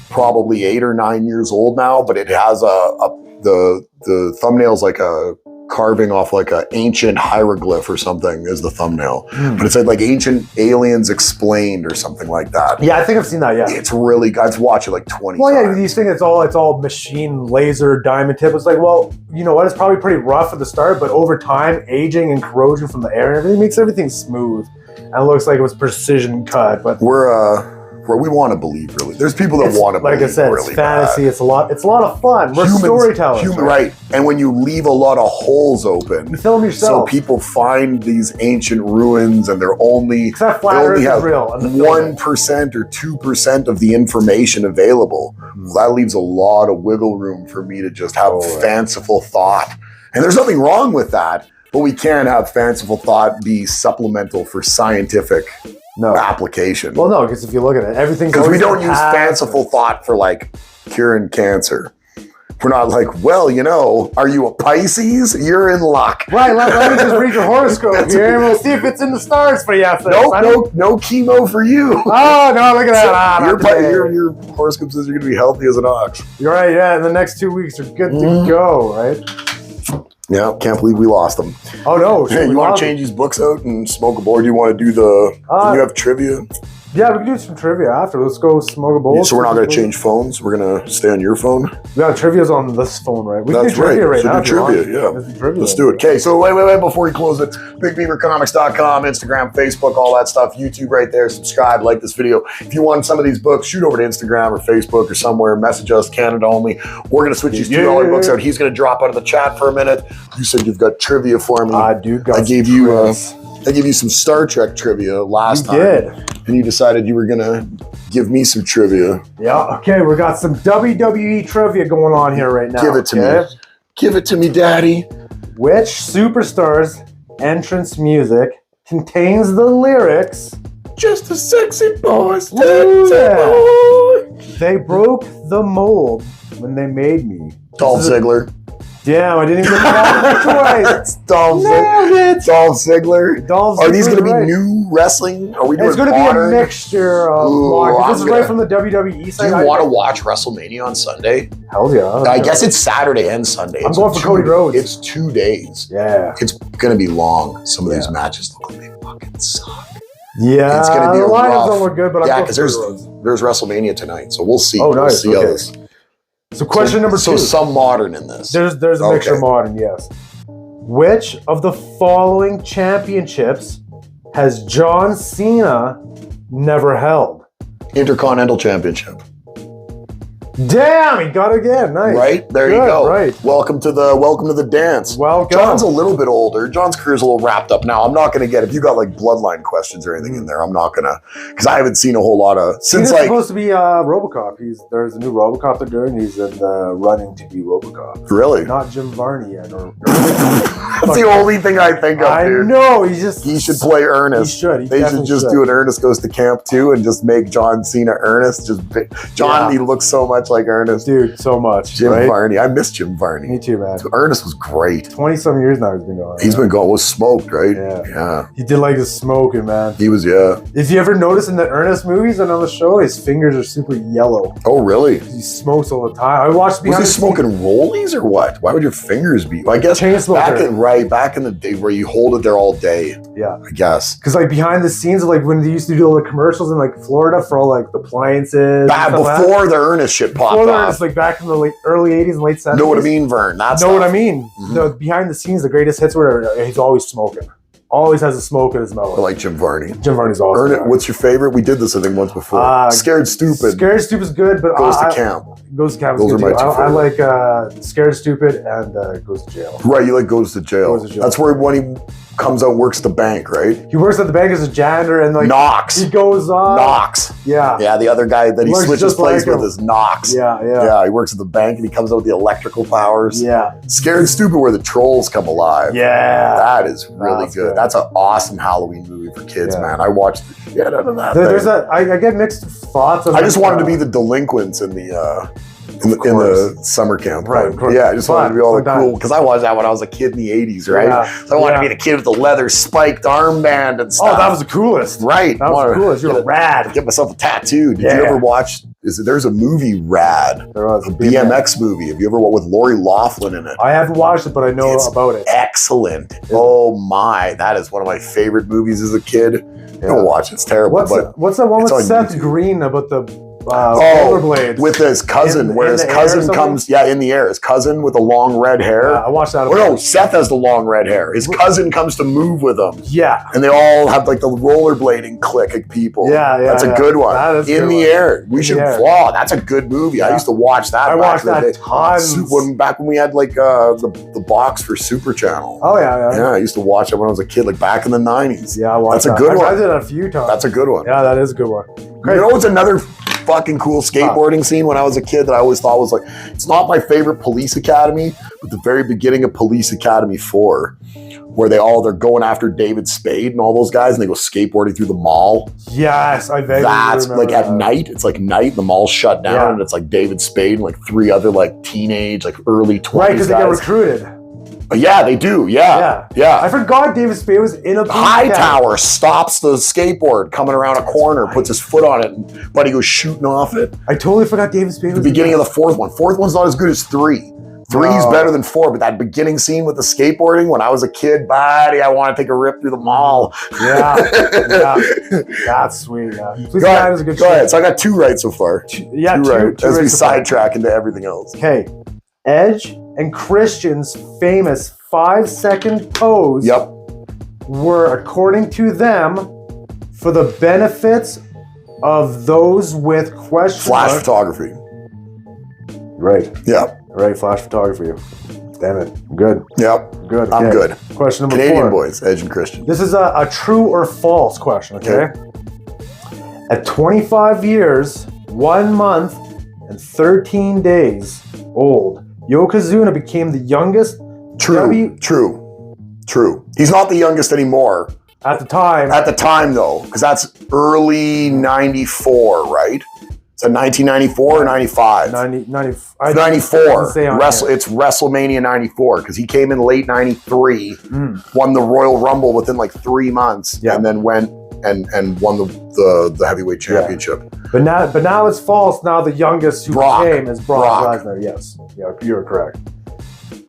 B: probably 8 or 9 years old now, but it has the thumbnail's a carving off a ancient hieroglyph or something is the thumbnail. But it said Ancient Aliens Explained or something like that.
A: Yeah, I think I've seen that, yeah.
B: It's really good. I've watched it 20
A: Well,
B: times.
A: Yeah, these things, it's all machine, laser, diamond tip. It's well, you know what? It's probably pretty rough at the start, but over time, aging and corrosion from the air and everything makes everything smooth. And it looks like it was precision cut, but
B: we want to believe, really. There's people that want to believe.
A: Like I said,
B: really
A: it's fantasy.
B: Bad.
A: It's a lot of fun. We're storytellers.
B: Right. And when you leave a lot of holes open,
A: you fill them yourself.
B: So people find these ancient ruins and they only have
A: real
B: 1% or 2% of the information available. Well, that leaves a lot of wiggle room for me to just have fanciful thought. And there's nothing wrong with that, but we can't have fanciful thought be supplemental for scientific application.
A: Well, no, because if you look at it, everything's
B: because we don't use fanciful thought for curing cancer. We're not are you a Pisces? You're in luck.
A: Right, let me just read your horoscope here and we'll see if it's in the stars for you.
B: No chemo for you.
A: Oh, no, look at that.
B: Your horoscope says you're going to be healthy as an ox.
A: You're right, yeah, and the next 2 weeks are good to go, right?
B: Yeah, can't believe we lost them.
A: Oh, no.
B: Hey, you want to change these books out and smoke a bowl? Do you want to do do you have trivia?
A: Yeah, we can do some trivia after. Let's go smoke a bowl.
B: Yeah, so we're not going to change phones? We're going to stay on your phone?
A: Yeah, trivia's on this phone, right? We
B: That's
A: can do trivia right now.
B: Let's do it. Okay, so wait, before we close it, BigBeaverComics.com, Instagram, Facebook, all that stuff, YouTube right there. Subscribe, like this video. If you want some of these books, shoot over to Instagram or Facebook or somewhere. Message us, Canada only. We're going to switch these $2 books out. He's going to drop out of the chat for a minute. You said you've got trivia for me.
A: I do.
B: I gave you some Star Trek trivia last time.
A: You did.
B: And you decided you were going to give me some trivia.
A: Yeah, okay. We got some WWE trivia going on here right now.
B: Give it to me. Give it to me, Daddy.
A: Which superstar's entrance music contains the lyrics,
B: "Just a sexy boy,
A: they broke the mold when they made me"?
B: Dolph Ziggler.
A: Damn, I didn't even get that twice.
B: It's Dolph
A: Nailed it.
B: Ziggler.
A: Dolph
B: Are these
A: Ziggler's
B: going to be
A: right.
B: new wrestling? Are we doing
A: It's going to be
B: modern?
A: a mixture of.
B: Ooh,
A: This is
B: I'm
A: right
B: gonna-
A: from the WWE
B: Do
A: side.
B: you want to watch WrestleMania on Sunday?
A: Hell yeah.
B: I guess it's Saturday and Sunday.
A: I'm
B: It's
A: going for
B: 2
A: Cody Rhodes.
B: It's 2 days.
A: Yeah.
B: It's going to be long. Some of these
A: Yeah.
B: matches look like they fucking suck.
A: Yeah.
B: It's gonna be
A: the
B: a
A: lines
B: rough-
A: don't look good, but I'm
B: Yeah,
A: going
B: because
A: for Cody Rhodes.
B: there's WrestleMania tonight, so we'll see.
A: Oh,
B: We'll
A: nice.
B: see how
A: Okay.
B: this.
A: So question number 2.
B: So some modern in this.
A: There's a
B: Okay.
A: mixture of modern, yes. Which of the following championships has John Cena never held?
B: Intercontinental Championship.
A: Damn, he got it again. Nice.
B: Right? There you
A: Good,
B: go.
A: Right.
B: Welcome to the dance.
A: Welcome.
B: John's a little bit older. John's career's a little wrapped up now. I'm not going to get, if you got like bloodline questions or anything in there, I'm not going to, because I haven't seen a whole lot of, since
A: He's
B: like,
A: supposed to be RoboCop. There's a new RoboCop they're doing. He's in the running to be RoboCop.
B: really?
A: Not Jim Varney yet.
B: That's the only thing I think of,
A: I
B: dude.
A: know. He just.
B: He should play
A: He
B: Ernest.
A: should. He
B: They should
A: definitely
B: just do an Ernest Goes to Camp 2 and just make John Cena Ernest. John,
A: Yeah.
B: he looks so much like Ernest.
A: Dude, so much.
B: Jim
A: right?
B: Varney. I miss Jim Varney.
A: Me too, man.
B: Ernest was great.
A: 20-some years now he's been going.
B: He's been going, was smoked, right?
A: Yeah.
B: Yeah.
A: He did like the smoking, man.
B: He was, yeah.
A: If you ever notice in the Ernest movies and on the show, his fingers are super yellow.
B: Oh, really?
A: He smokes all the time. I watched
B: Was
A: behind
B: he
A: the
B: smoking rollies or what? Why would your fingers be? Well, I guess
A: Chain smoker.
B: back in the day where you hold it there all day,
A: Yeah.
B: I guess.
A: Because like behind the scenes, like when they used to do all the commercials in like Florida for all like the appliances. and stuff like that.
B: Before the Ernest shit popped
A: Before the
B: off.
A: Ernest, like back in the early 80s and late 70s.
B: Know what I mean, Vern? That's
A: Know what I mean?
B: Mhm.
A: The behind the scenes, the greatest hits, whatever. He's always smoking. Always has a smoke in his mouth.
B: I like Jim Varney.
A: Jim Varney's awesome.
B: Ernest, what's your favorite? We did this, I think, once before. Scared Stupid.
A: Scared Stupid's good, but
B: Goes to Camp.
A: Goes to Camp.
B: Those
A: is good
B: are my
A: too.
B: two
A: I like Scared Stupid and Goes to Jail.
B: Right, you like Goes to Jail.
A: Goes to Jail.
B: That's where when he comes out and works at the bank, right?
A: He works at the bank as a janitor and like
B: Knox.
A: he goes on.
B: Knox.
A: Yeah.
B: Yeah, the other guy that he
A: Looks
B: switches
A: just
B: plays
A: like
B: with
A: him.
B: is Knox.
A: Yeah.
B: Yeah, he works at the bank and he comes out with the electrical powers.
A: Yeah.
B: Scared Stupid where the trolls come alive.
A: Yeah.
B: That is really
A: That's
B: good.
A: good.
B: That's an awesome Halloween movie for kids,
A: Yeah.
B: man. I watched the shit out of that.
A: There's
B: thing.
A: I get mixed thoughts on
B: I just wanted to be the delinquents in the in the summer camp.
A: Right, of course.
B: Yeah, I just wanted to be all the
A: Fun
B: cool because I watched that when I was a kid in the 80s, right?
A: Yeah.
B: So I wanted to
A: Yeah.
B: be the kid with the leather spiked armband and stuff.
A: Oh, that was the coolest.
B: right.
A: That was
B: Wanted
A: the coolest. You
B: to
A: were rad.
B: get myself a tattoo. Did
A: Yeah.
B: you ever watch? There's a movie Rad,
A: There was
B: a BMX movie. Have you ever with Lori Laughlin in it?
A: I haven't watched it, but I know
B: It's
A: about it.
B: Excellent. Oh my, that is one of my favorite movies as a kid. Don't watch it. It's terrible.
A: What's that one
B: it's
A: with
B: on
A: Seth
B: YouTube.
A: Green about the
B: Oh,
A: rollerblades?
B: with his cousin,
A: In-
B: where
A: in
B: his
A: the air or
B: cousin
A: something?
B: comes, in the air. His cousin with the long red hair.
A: I watched that.
B: Oh no, Seth has the long red hair. His cousin comes to move with him,
A: Yeah.
B: and they all have like the rollerblading clique of people.
A: Yeah,
B: That's a good one.
A: That is a
B: In
A: good
B: the
A: one.
B: air. We
A: In
B: should
A: the air.
B: vlog. That's a good movie. I
A: Yeah.
B: used to watch that.
A: I
B: back
A: watched
B: in the
A: that
B: day.
A: tons.
B: Back when we had like the box for Super Channel.
A: Oh yeah.
B: Yeah, I used to watch it when I was a kid, like back in the 90s.
A: Yeah, I watched
B: That's a
A: that.
B: good one.
A: I did it a few times.
B: That's a good one.
A: Yeah, that is a good one.
B: You know what's another fucking cool skateboarding scene when I was a kid that I always thought was like, it's not my favorite Police Academy, but the very beginning of Police Academy 4, where they're going after David Spade and all those guys and they go skateboarding through the mall.
A: Yes, I vaguely
B: That's
A: remember
B: like at
A: that.
B: night. It's like night, the mall's shut down,
A: Yeah.
B: and it's like David Spade and like 3 other like teenage, like early 20s
A: Right, because they get
B: guys.
A: recruited.
B: Yeah, they do. Yeah.
A: I forgot David Spade was in a police
B: Hightower stops the skateboard coming around a corner, puts his foot on it, and Buddy goes shooting off it.
A: I totally forgot David Spade
B: The
A: was
B: beginning of the 4th one. 4th one's not as good as 3. 3 is
A: No.
B: better than 4, but that beginning scene with the skateboarding, when I was a kid, buddy, I want to take a rip through the mall.
A: Yeah, that's sweet. Yeah. Police
B: Go
A: Academy
B: ahead.
A: is a good
B: Go
A: show.
B: ahead. So I got 2 right so far.
A: Yeah,
B: Two
A: two
B: right.
A: right
B: As we
A: so far.
B: sidetrack into everything else.
A: Okay, Edge and Christian's famous 5-second pose
B: Yep.
A: were, according to them, for the benefits of those with question
B: Flash
A: mark-
B: photography.
A: Right,
B: Yep.
A: right. Flash photography. Damn it. Good.
B: Yep.
A: Good.
B: I'm
A: okay.
B: good.
A: Question number
B: Canadian
A: 4.
B: boys, Edge and Christian.
A: This is a true or false question, okay? At 25 years, 1 month, and 13 days old, Yokozuna became the youngest
B: True. He's not the youngest anymore.
A: at the time.
B: At the time, though, because that's early 94, right? Is that 1994 or 95? 94. It's WrestleMania 94 because he came in late 93, won the Royal Rumble within like 3 months, and then went and won the heavyweight championship.
A: Yeah. But now it's false. Now the youngest who came is Brock Lesnar. Yes, yeah, you're correct.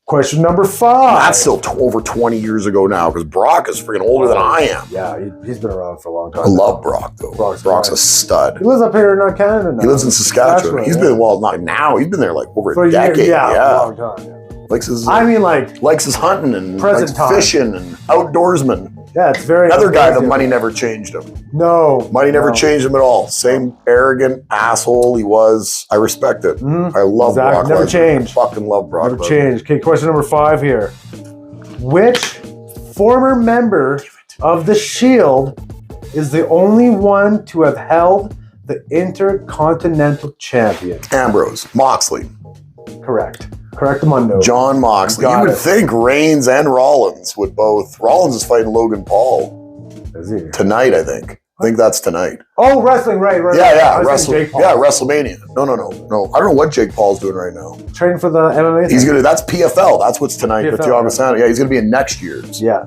A: Question number 5.
B: That's still over 20 years ago now because Brock is freaking older than I am.
A: Yeah, he's been around for a long time.
B: I love Brock though. Brock's a stud.
A: He lives up here in Canada now.
B: He lives in Saskatchewan. He's been not now. He's been there like over a decade.
A: A long time. Yeah.
B: Likes his hunting and likes fishing and outdoorsman.
A: Yeah, it's very
B: another guy that money never changed him.
A: No.
B: Money never changed him at all. Same arrogant asshole he was. I respect it. I love Brock
A: Never
B: Lesnar.
A: changed.
B: I fucking love Brock
A: Never changed. Okay, question number 5 here. Which former member of the Shield is the only one to have held the Intercontinental Champion?
B: Ambrose. Moxley.
A: Correct. Correct, Mundo.
B: John Moxley. You would think Reigns and Rollins would both. Rollins is fighting Logan Paul.
A: Is he?
B: Tonight, I think. I think that's tonight.
A: Oh, wrestling, right.
B: Yeah, WrestleMania. No. I don't know what Jake Paul's doing right now.
A: Training for the MMA.
B: He's gonna. That's PFL. That's what's tonight with Thiago Santos. Yeah, he's gonna be in next year's.
A: Yeah.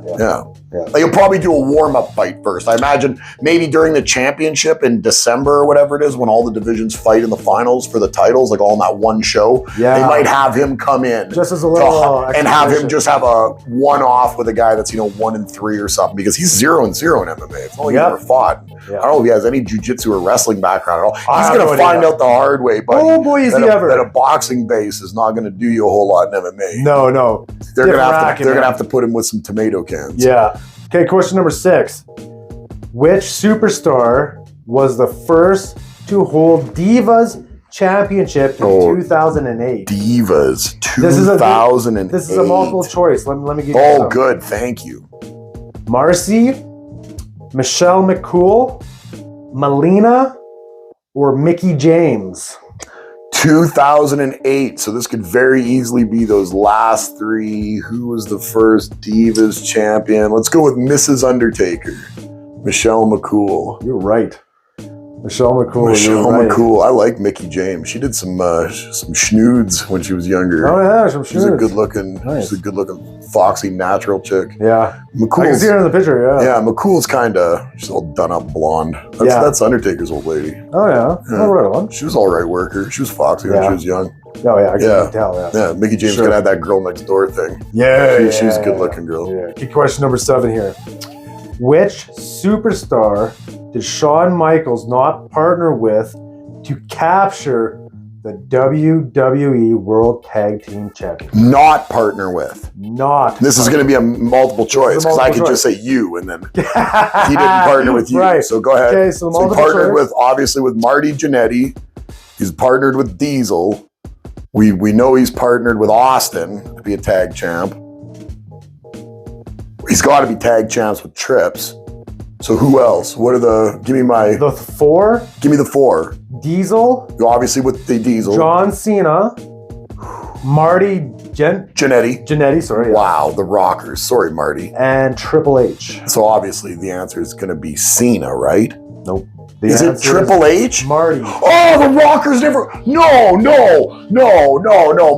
B: Like, he'll probably do a warm-up fight first. I imagine maybe during the championship in December or whatever it is, when all the divisions fight in the finals for the titles, like all in that one show. Yeah. They might have him come in
A: just as a little
B: and have him just have a one-off with a guy that's 1-3 or something because he's 0-0 in MMA. It's not like he ever fought. Yeah. I don't know if he has any jiu-jitsu or wrestling background at all. He's going to find out the hard way, buddy.
A: Oh boy, is he ever!
B: That a boxing base is not going to do you a whole lot in MMA.
A: No.
B: They're going to have to put him with some tomato cans.
A: Yeah. Okay, question number 6. Which superstar was the first to hold Divas Championship in 2008?
B: Divas, 2008.
A: This is a multiple choice. Let me give you
B: some. Good. Thank you.
A: Marcy, Michelle McCool, Melina, or Mickie James?
B: 2008. So this could very easily be those last 3. Who was the first Divas champion? Let's go with Mrs. Undertaker, Michelle McCool.
A: You're right. Michelle McCool.
B: McCool. I like Mickie James. She did some schnoods when she was younger.
A: Oh yeah, some schnoods.
B: She's a good looking, foxy, natural chick.
A: Yeah. I can see her in the picture. Yeah.
B: Yeah. McCool's she's all done up blonde. That's Undertaker's old lady.
A: Oh yeah. All right one.
B: She was all right worker. She was foxy when she was young.
A: Oh yeah, I can tell. Yeah.
B: Yeah. Mickie James could have that girl next door thing.
A: Yeah.
B: She's a good looking girl.
A: Yeah. Key question number 7 here. Which superstar did Shawn Michaels not partner with to capture the WWE World Tag Team Championship?
B: Not partner with.
A: This
B: is going to be a multiple choice because I could just say you and then he didn't partner with you.
A: Right.
B: So go ahead.
A: Okay, so
B: he partnered with Marty Jannetty. He's partnered with Diesel. We know he's partnered with Austin to be a tag champ. He's got to be tag champs with Trips. So who else? What are give me the
A: 4?
B: Give me the 4.
A: Diesel.
B: Obviously with the Diesel.
A: John Cena. Marty Jannetty, sorry. Yeah.
B: Wow, the Rockers. Sorry, Marty.
A: And Triple H.
B: So obviously the answer is going to be Cena, right?
A: Nope.
B: Is it Triple H?
A: Marty.
B: Oh, the Rockers never. No.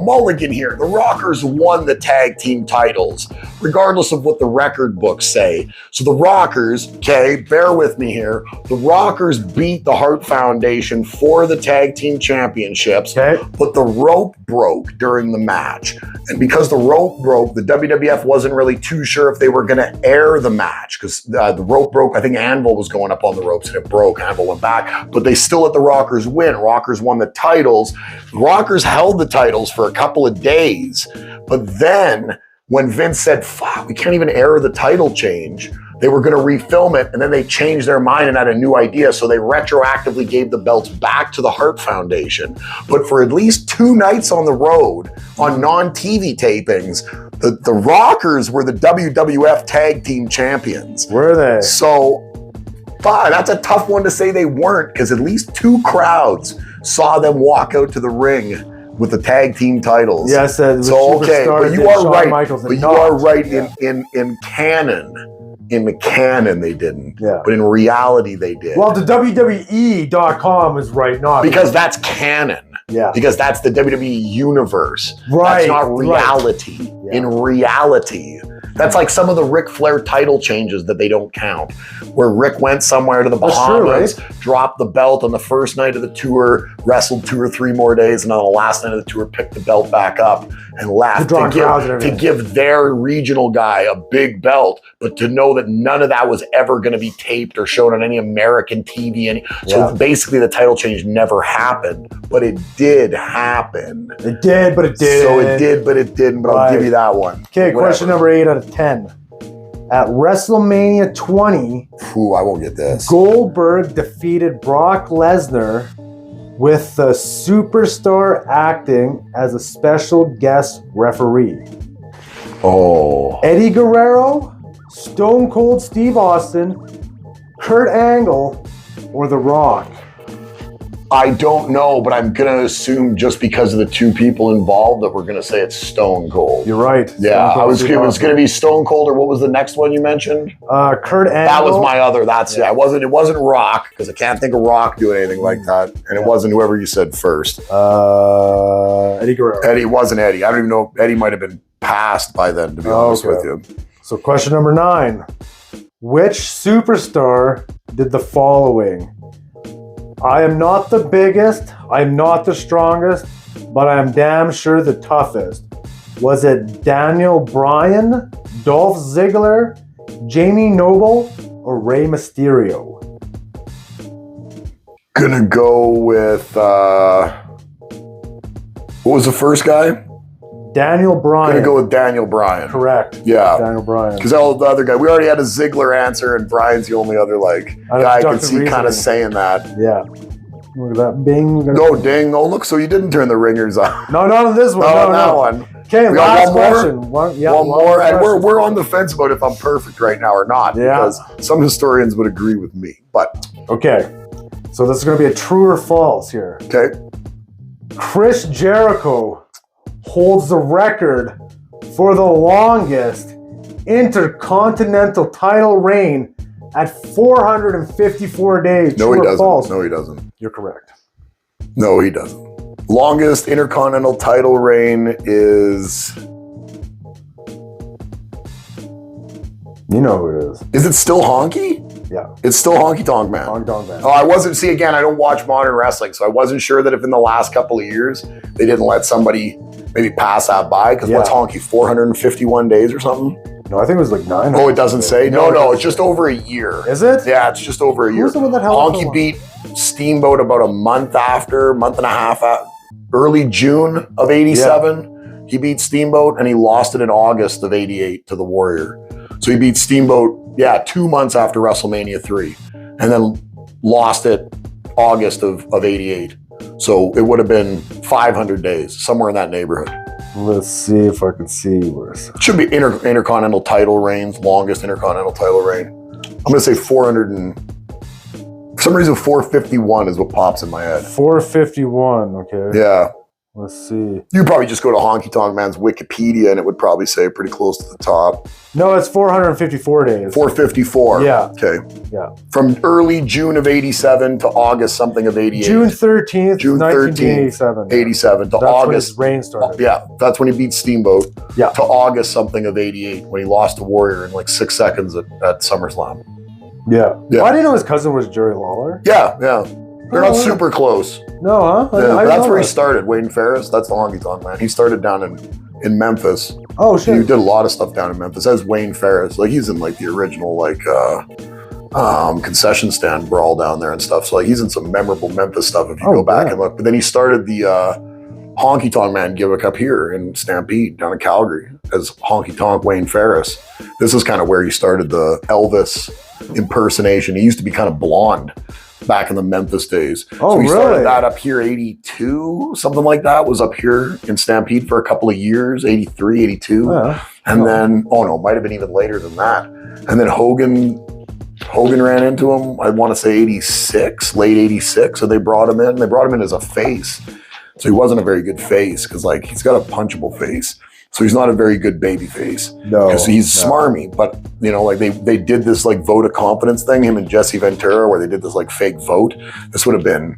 B: Mulligan here. The Rockers won the tag team titles, regardless of what the record books say. So the Rockers, bear with me here. The Rockers beat the Hart Foundation for the tag team championships, but the rope broke during the match. And because the rope broke, the WWF wasn't really too sure if they were going to air the match because the rope broke. I think Anvil was going up on the ropes and it broke. Anvil went back, but they still let the Rockers win. Rockers won the titles. Rockers held the titles for a couple of days, but then when Vince said, fuck, we can't even air the title change, they were going to refilm it, and then they changed their mind and had a new idea, so they retroactively gave the belts back to the Hart Foundation. But for at least 2 nights on the road, on non-TV tapings, the Rockers were the WWF Tag Team Champions.
A: Were they?
B: So, that's a tough one to say they weren't, because at least 2 crowds saw them walk out to the ring with the tag team titles.
A: Yes,
B: so okay, but you are right. But you are right in canon. In the canon, they didn't.
A: Yeah.
B: But in reality, they did.
A: Well, the WWE.com is right now.
B: Because that's canon.
A: Yeah.
B: Because that's the WWE universe.
A: Right.
B: That's not reality.
A: Right. Yeah.
B: In reality. That's like some of the Ric Flair title changes that they don't count. Where Rick went somewhere to the Bahamas, dropped the belt on the first night of the tour, wrestled 2 or 3 more days, and on the last night of the tour, picked the belt back up and left to give their regional guy a big belt, but to know that none of that was ever going to be taped or shown on any American TV. So basically the title change never happened, but it did happen.
A: It did, but it didn't.
B: So it did, but it didn't, but I'll give you that one.
A: Okay, question number 8 out of 10. At WrestleMania 20,
B: I won't get this.
A: Goldberg defeated Brock Lesnar with the Superstar acting as a special guest referee.
B: Oh.
A: Eddie Guerrero, Stone Cold Steve Austin, Kurt Angle, or The Rock?
B: I don't know, but I'm going to assume just because of the 2 people involved that we're going to say it's Stone Cold.
A: You're right.
B: Yeah, it was going to be Stone Cold, or what was the next one you mentioned?
A: Kurt Angle.
B: That was my other. It wasn't Rock, because I can't think of Rock doing anything like that. And it wasn't whoever you said first.
A: Eddie Guerrero.
B: Eddie wasn't Eddie. I don't even know. Eddie might have been passed by then, to be honest with you.
A: So question number 9. Which superstar did the following? I am not the biggest, I am not the strongest, but I am damn sure the toughest. Was it Daniel Bryan, Dolph Ziggler, Jamie Noble, or Rey Mysterio?
B: Gonna go with, what was the first guy?
A: Daniel Bryan.
B: Gonna go with Daniel Bryan.
A: Correct.
B: Yeah.
A: Daniel Bryan.
B: Because all the other guy, we already had a Ziggler answer, and Bryan's the only other guy I can see kind of saying that.
A: Yeah. Look at that. Bing.
B: No, ding. Oh, look, so you didn't turn the ringers on.
A: No, not on this one.
B: No, on that one.
A: Okay, last question.
B: One more. And we're on the fence about if I'm perfect right now or not.
A: Yeah.
B: Because some historians would agree with me. But
A: okay. So this is going to be a true or false here.
B: Okay.
A: Chris Jericho holds the record for the longest intercontinental title reign at 454 days.
B: No,
A: True
B: he
A: or
B: doesn't.
A: false?
B: No, he doesn't.
A: You're correct.
B: No, he doesn't. Longest intercontinental title reign is...
A: You know who it is.
B: Is it still Honky?
A: Yeah.
B: It's still Honky Tonk Man.
A: Honky Tonk Man.
B: Oh, I wasn't... See, again, I don't watch modern wrestling, so I wasn't sure that if in the last couple of years they didn't let somebody maybe pass that by, because what's Honky, 451 days or something?
A: No, I think it was like 900.
B: Oh, it doesn't say? No, it's just over a year.
A: Is it?
B: Yeah, it's just over a year.
A: Who's the one that held
B: Honky beat Steamboat about a month and a half after, early June of 87. Yeah. He beat Steamboat, and he lost it in August of 88 to the Warrior. So he beat Steamboat, 2 months after WrestleMania 3, and then lost it August of 88. So it would have been 500 days, somewhere in that neighborhood.
A: Let's see if I can see worse.
B: It should be intercontinental title reigns, longest intercontinental title reign. I'm going to say 400 and... For some reason, 451 is what pops in my head.
A: 451, okay.
B: Yeah.
A: Let's see.
B: You'd probably just go to Honky Tonk Man's Wikipedia, and it would probably say pretty close to the top.
A: No, it's 454 days.
B: 454.
A: Yeah.
B: Okay.
A: Yeah.
B: From early June of 87 to August something of 88.
A: June 13th,
B: June
A: 1987.
B: 87 to
A: that's
B: August.
A: When his reign started.
B: Yeah, that's when he beat Steamboat.
A: Yeah.
B: To August something of 88 when he lost to Warrior in like 6 seconds at SummerSlam.
A: Yeah.
B: Yeah.
A: I didn't know his cousin was Jerry Lawler.
B: Yeah. They're not super close.
A: No, huh?
B: Yeah, that's where he started. Wayne Ferris, that's the Honky Tonk Man. He started down in Memphis.
A: Oh, shit.
B: He did a lot of stuff down in Memphis. As Wayne Ferris. Like, he's in like the original concession stand brawl down there and stuff. So like he's in some memorable Memphis stuff if you go back and look. But then he started the Honky Tonk Man gimmick up here in Stampede down in Calgary as Honky Tonk Wayne Ferris. This is kind of where he started the Elvis impersonation. He used to be kind of blonde back in the Memphis days.
A: Oh,
B: so he
A: really?
B: started that up here, 82, something like that, was up here in Stampede for a couple of years, 83, 82.
A: Yeah.
B: And then, might have been even later than that. And then Hogan ran into him, I want to say 86, late 86. So they brought him in. They brought him in as a face. So he wasn't a very good face because like he's got a punchable face. So he's not a very good baby face.
A: No.
B: Because he's smarmy. But, you know, like they did this like vote of confidence thing, him and Jesse Ventura, where they did this like fake vote. This would have been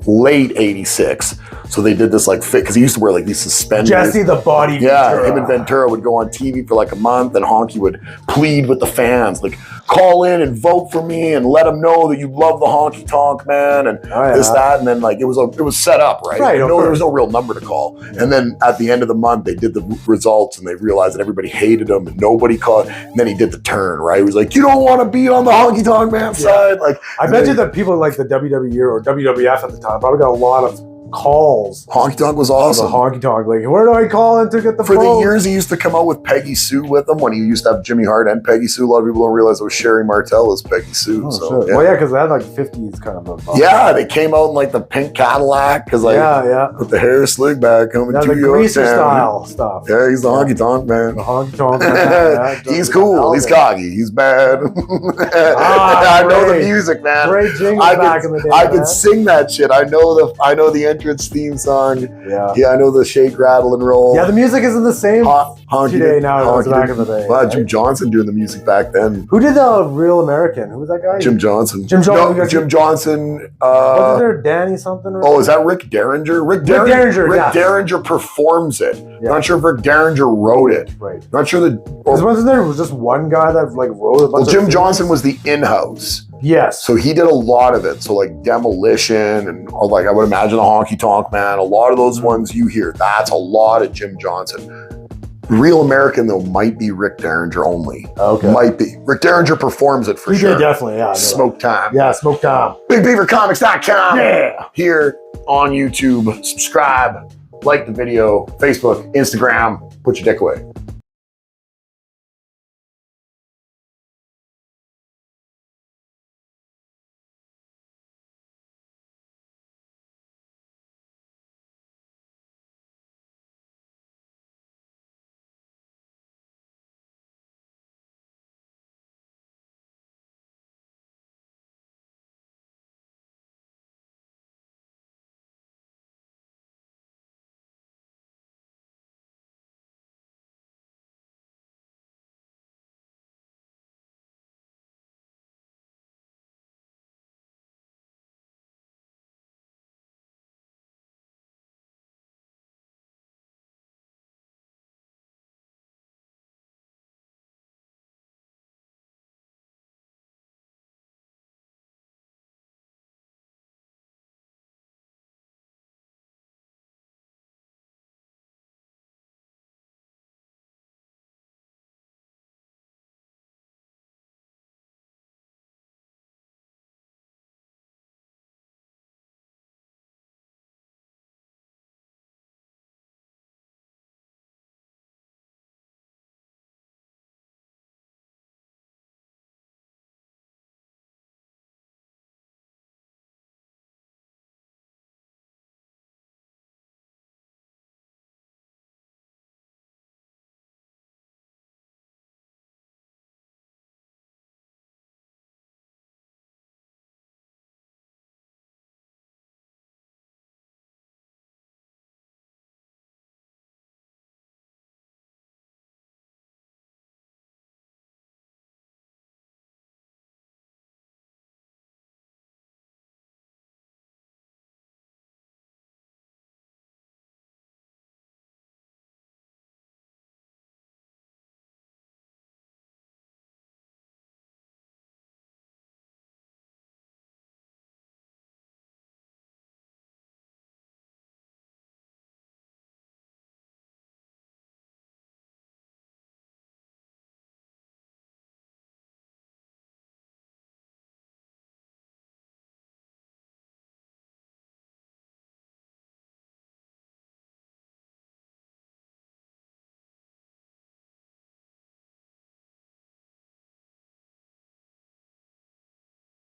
B: late 86. So they did this like fake, because he used to wear like these suspenders.
A: Jesse the Body
B: Yeah,
A: Ventura.
B: him and Ventura would go on TV for like a month, and Honky would plead with the fans, like, call in and vote for me and let them know that you love the Honky Tonk Man and this, that, and then like it was set up, right?
A: Right,
B: No, there was no real number to call. And then at the end of the month, they did the results and they realized that everybody hated him and nobody called. And then he did the turn, right? He was like, you don't want to be on the Honky Tonk Man side. Like,
A: I bet you that people like the WWE or WWF at the time probably got a lot of calls.
B: Honky Tonk was
A: The
B: awesome.
A: Honky Tonk, like, where do I call in to get the
B: For
A: phone?
B: the years he used to come out with Peggy Sue with him, when he used to have Jimmy Hart and Peggy Sue. A lot of people don't realize it was Sherry Martel as Peggy Sue.
A: Oh,
B: So
A: shit. Well, yeah, because they had like 50s kind of a vibe.
B: yeah, they came out in like the pink Cadillac, because like
A: yeah.
B: with the hair slick back coming
A: Yeah,
B: to
A: the greaser
B: Yorktown.
A: style stuff.
B: Yeah, he's the Honky Tonk Man.
A: The Honky Tonk. Yeah,
B: He's cool. He's cocky. He's bad.
A: Ah,
B: I know the
A: great.
B: music, man.
A: Great jingle
B: I
A: back
B: could,
A: in the day.
B: I
A: man.
B: could sing that shit. I know the entrance theme song.
A: Yeah.
B: Yeah, I know the shake, rattle, and roll.
A: Yeah, the music isn't the same
B: Honky
A: today now as it was
B: Honky
A: back in the day.
B: Wow,
A: right?
B: Jim Johnson doing the music back then.
A: Who did the Real American? Who was that guy?
B: Jim Johnson.
A: Jim Johnson.
B: No, Jim Johnson.
A: Wasn't there Danny something? Or
B: Oh, is that Rick Derringer? Rick
A: Derringer,
B: Rick
A: yeah.
B: Derringer performs it.
A: Yeah.
B: Not sure if Rick Derringer wrote it.
A: Right.
B: Not sure that.
A: Because wasn't there was just one guy that like wrote a bunch
B: Well,
A: of
B: Jim
A: things?
B: Johnson was the in-house.
A: Yes.
B: So he did a lot of it. So like Demolition and or like I would imagine the Honky Tonk Man, a lot of those ones you hear, that's a lot of Jim Johnson. Real American though might be Rick Derringer only.
A: Okay.
B: Might be. Rick Derringer performs it for
A: He
B: sure.
A: did definitely, yeah. I know that.
B: Smoke Time.
A: Yeah, Smoke Time.
B: BigBeaverComics.com.
A: Yeah.
B: Here on YouTube. Subscribe, like the video, Facebook, Instagram. Put your dick away.